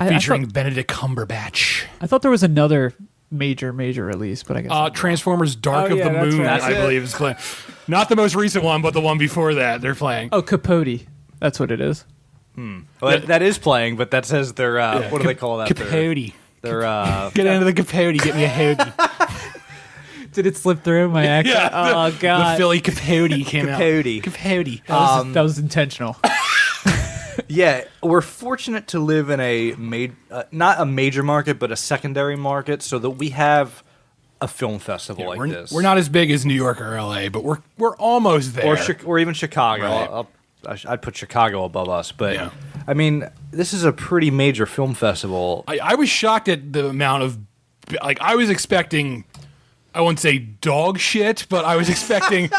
featuring Benedict Cumberbatch. I thought there was another major release, but I guess Transformers Dark of the Moon, right. I believe is playing. Not the most recent one, but the one before that they're playing. Oh, Capote. That's what it is. Well, that is playing, but that says they're what do they call that? Capote. They're get into the Capote, get me a hoagie. Did it slip through my accent? Yeah, oh god. The Philly Capote came out. Capote. That was intentional. Yeah, we're fortunate to live in a not a major market, but a secondary market, so that we have a film festival like this. We're not as big as New York or LA, but we're almost there. Or even Chicago. Right. I'd put Chicago above us, but I mean, this is a pretty major film festival. I was shocked at the amount of, I was expecting, I wouldn't say dog shit, but I was expecting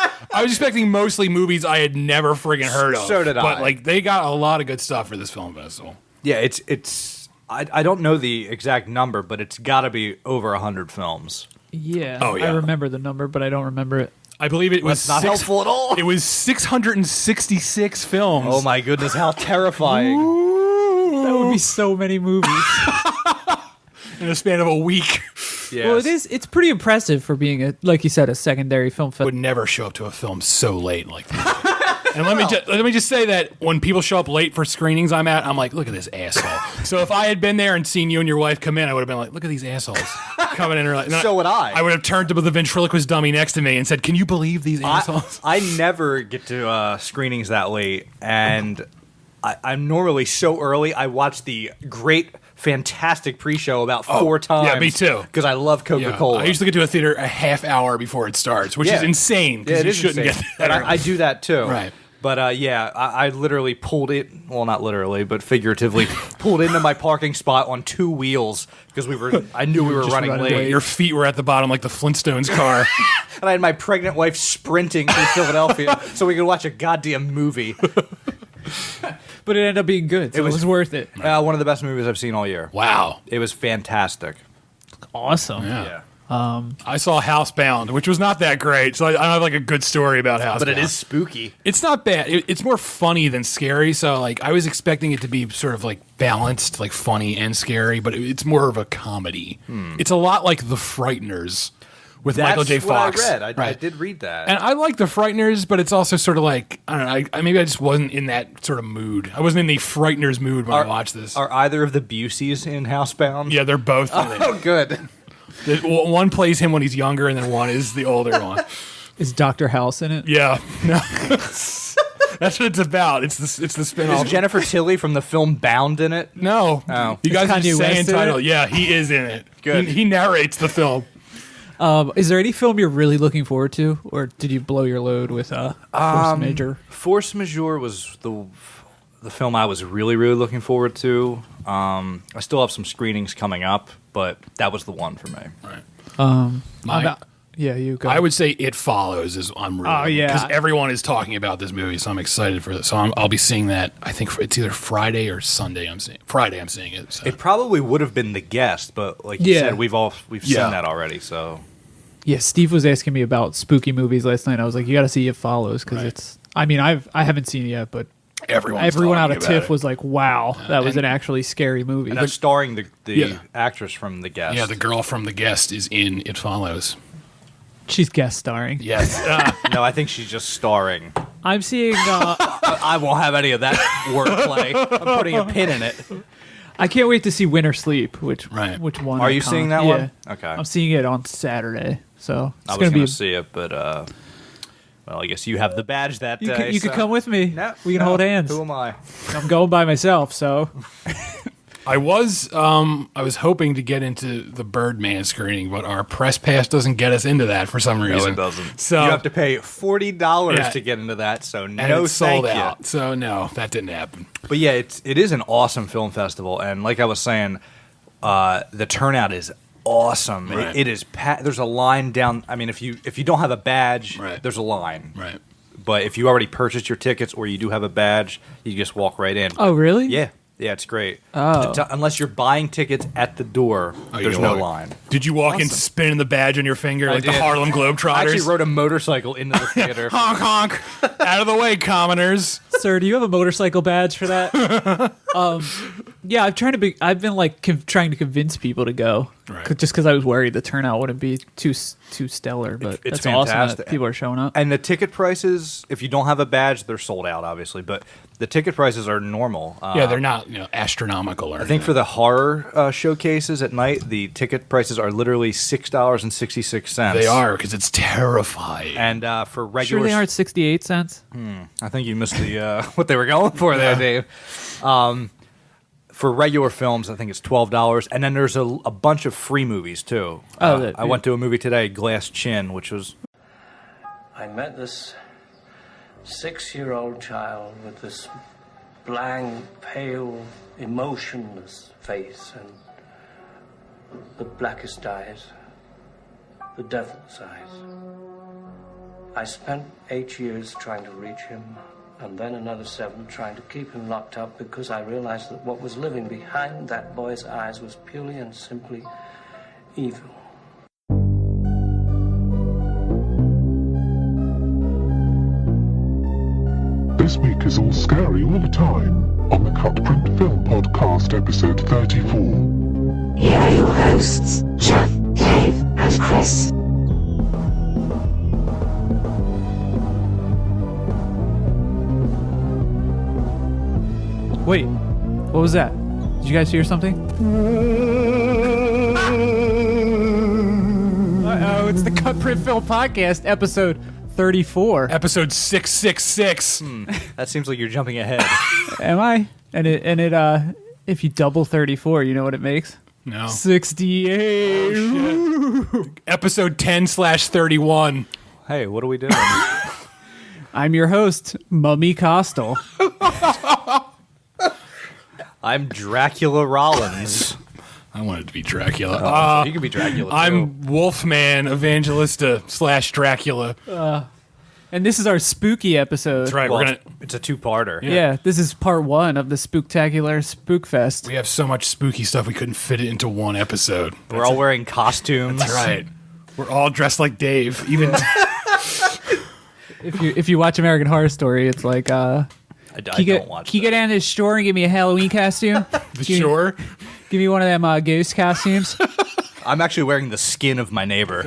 mostly movies I had never friggin' heard of. So did I. But they got a lot of good stuff for this film festival. Yeah, it's I don't know the exact number, but it's got to be over 100 films. Yeah. Oh, yeah. I remember the number, but I don't remember it. I believe it was That's not helpful at all. It was 666 films. Oh my goodness, how terrifying. That would be so many movies. In the span of a week. Yes. Well, it's pretty impressive for being like you said, a secondary film festival. Would never show up to a film so late like that. And let me just say that when people show up late for screenings I'm at, I'm like, look at this asshole. So if I had been there and seen you and your wife come in, I would have been like, look at these assholes coming in early. So would I. I would have turned to the ventriloquist dummy next to me and said, can you believe these assholes? I never get to screenings that late, and I'm normally so early. I watch the great, fantastic pre-show about 4 times. Yeah, me too. Because I love Coca-Cola. I usually get to a theater a half hour before it starts, which is insane. Yeah, it you is shouldn't insane. get that. And I do that too. Right. But I literally pulled it, well, not literally, but figuratively, pulled into my parking spot on 2 wheels because I knew we were running late. Your feet were at the bottom like the Flintstones car. And I had my pregnant wife sprinting through Philadelphia so we could watch a goddamn movie. But it ended up being good. So it was worth it. One of the best movies I've seen all year. Wow. It was fantastic. Awesome. Yeah. I saw Housebound, which was not that great, so I don't have like a good story about Housebound. But it is spooky. It's not bad. It's more funny than scary, so like I was expecting it to be sort of like balanced, like funny and scary, but it's more of a comedy. It's a lot like The Frighteners with Michael J. Fox. That's what I read. I did read that. And I like The Frighteners, but it's also sort of like, I don't know, maybe I just wasn't in that sort of mood. I wasn't in the Frighteners mood when I watched this. Are either of the Buseys in Housebound? Yeah, they're both in it. Oh, good. One plays him when he's younger, and then one is the older one. Is Dr. House in it? Yeah. No. That's what it's about. It's the spinoff. Is Jennifer Tilly from the film Bound in it? No. Oh. You guys are Kanye just saying West in title. it? Yeah, he is in it. Good. He narrates the film. Is there any film you're really looking forward to, or did you blow your load with Force Major? Force Majeure was the film I was really, really looking forward to. I still have some screenings coming up, but that was the one for me. Right. Yeah, you go. I would say It Follows is I'm really because yeah. everyone is talking about this movie, so I'm excited for this. So I'll be seeing that. I think it's either Friday or Sunday. I'm seeing it. So. It probably would have been The Guest, but like you said, we've seen that already. So yeah, Steve was asking me about spooky movies last night. I was like, you got to see It Follows because it's. I mean, I haven't seen it yet, but everyone out of TIFF was like, wow, that was an actually scary movie. And that's starring the actress from The Guest. Yeah, the girl from The Guest is in It Follows. She's guest starring. Yes. No, I think she's just starring. I'm seeing. I won't have any of that wordplay. I'm putting a pin in it. I can't wait to see Winter Sleep, which one. Are you seeing that one? Okay. I'm seeing it on Saturday, so I was going to see it, but well, I guess you have the badge that day. You could come with me. No, we can hold hands. Who am I? I'm going by myself, so. I was hoping to get into the Birdman screening, but our press pass doesn't get us into that for some reason. No, it doesn't. So you have to pay $40 to get into that. So no, it's sold thank out. you. So no, that didn't happen. But yeah, it is an awesome film festival, and like I was saying, the turnout is awesome. Right. It is. There's a line down. I mean, if you don't have a badge, Right. there's a line. Right. But if you already purchased your tickets or you do have a badge, you just walk right in. Oh, really? Yeah. Yeah, it's great. Oh. Unless you're buying tickets at the door, there's no line. Did you walk in spinning the badge on your finger like the Harlem Globetrotters? I actually rode a motorcycle into the theater. Honk, honk. Out of the way, commoners. Sir, do you have a motorcycle badge for that? Yeah, I've been like trying to convince people to go, just because I was worried the turnout wouldn't be too stellar. But it's that's awesome fantastic. that people are showing up. And the ticket prices, if you don't have a badge, they're sold out, obviously. But the ticket prices are normal. Yeah, they're not astronomical. I think for the horror showcases at night, the ticket prices are literally $6.66. They are, because it's terrifying. And for regular, Sure, they aren't 68 cents. I think you missed the what they were going for there, Dave. For regular films, I think it's $12, and then there's a bunch of free movies too. I went to a movie today, Glass Chin, which was. I met this 6-year-old child with this blank, pale, emotionless face and the blackest eyes, the devil's eyes. I spent 8 years trying to reach him, and then another 7 trying to keep him locked up, because I realized that what was living behind that boy's eyes was purely and simply evil. This week is all scary all the time on the CutPrint Film Podcast, episode 34. Here are your hosts, Jeff, Dave, and Chris. Wait, what was that? Did you guys hear something? Uh-oh, it's the CutPrint Film Podcast, episode 34. Episode 666. That seems like you're jumping ahead. Am I? And it if you double 34, you know what it makes? No. 68. Oh, shit. Episode 10/31. Hey, what are we doing? I'm your host, Mummy Costal. I'm Dracula Rollins. I wanted to be Dracula. You could be Dracula, too. I'm Wolfman Evangelista / Dracula. And this is our spooky episode. That's right. Well, it's a two-parter. Yeah, this is part 1 of the Spooktacular Spookfest. We have so much spooky stuff we couldn't fit it into one episode. We're all wearing costumes. That's right. We're all dressed like Dave. Even If you watch American Horror Story, it's like I don't watch Can you go down to the store and give me a Halloween costume? Sure. Give me one of them ghost costumes. I'm actually wearing the skin of my neighbor.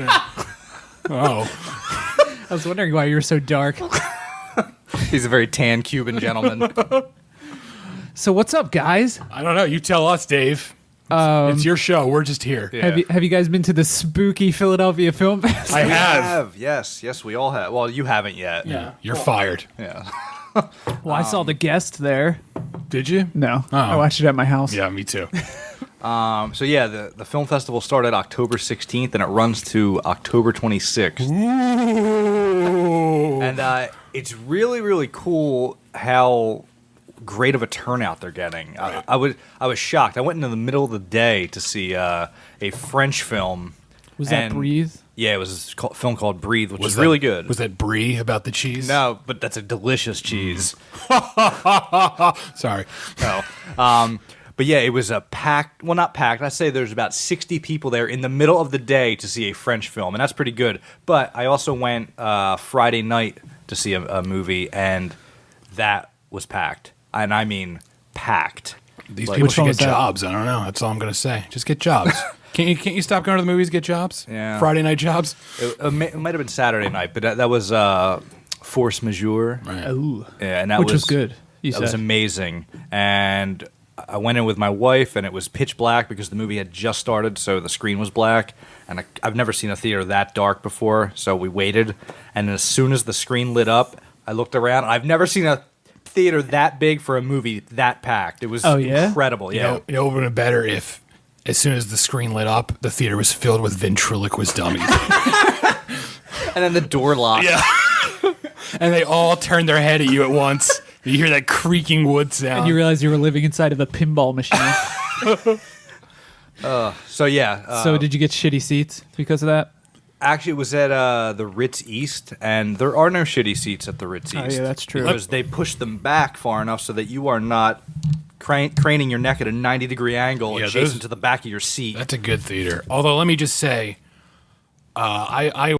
Oh. I was wondering why you were so dark. He's a very tan Cuban gentleman. So what's up, guys? I don't know. You tell us, Dave. It's your show. We're just here. Yeah. Have you guys been to the spooky Philadelphia Film Fest? I have. Yes, we all have. Well, you haven't yet. Yeah. You're fired. Yeah. Well, I saw the guest there. Did you? No, Oh. I watched it at my house. Yeah, me too. So yeah, the film festival started October 16th and it runs to October 26th. Ooh. And it's really, really cool how great of a turnout they're getting. Right. I was shocked. I went into the middle of the day to see a French film. Was that Breathe? Yeah, it was a film called Breathe, which was that, really good. Was that brie about the cheese? No, but that's a delicious cheese. Sorry. No. But yeah, it was a packed, well, not packed. I'd say there's about 60 people there in the middle of the day to see a French film, and that's pretty good. But I also went Friday night to see a movie, and that was packed. And I mean packed. These Like, people Which should one get was that? jobs. I don't know. That's all I'm going to say. Just get jobs. Can't you stop going to the movies, get jobs? Yeah. Friday night jobs? It might have been Saturday night, but that was Force Majeure. Right. Ooh. Yeah, and that Which was good. That was amazing. And I went in with my wife, and it was pitch black because the movie had just started, so the screen was black. And I've never seen a theater that dark before, so we waited. And as soon as the screen lit up, I looked around. I've never seen a theater that big for a movie that packed. It was incredible. Yeah. You know, it would have been better if, as soon as the screen lit up, the theater was filled with ventriloquist dummies. And then the door locked. Yeah. And they all turned their head at you at once. You hear that creaking wood sound. And you realize you were living inside of a pinball machine. So yeah. So did you get shitty seats because of that? Actually, it was at the Ritz East, and there are no shitty seats at the Ritz East. Oh, yeah, that's true. Because they pushed them back far enough so that you are not craning your neck at a 90-degree angle adjacent to the back of your seat. That's a good theater. Although, let me just say, I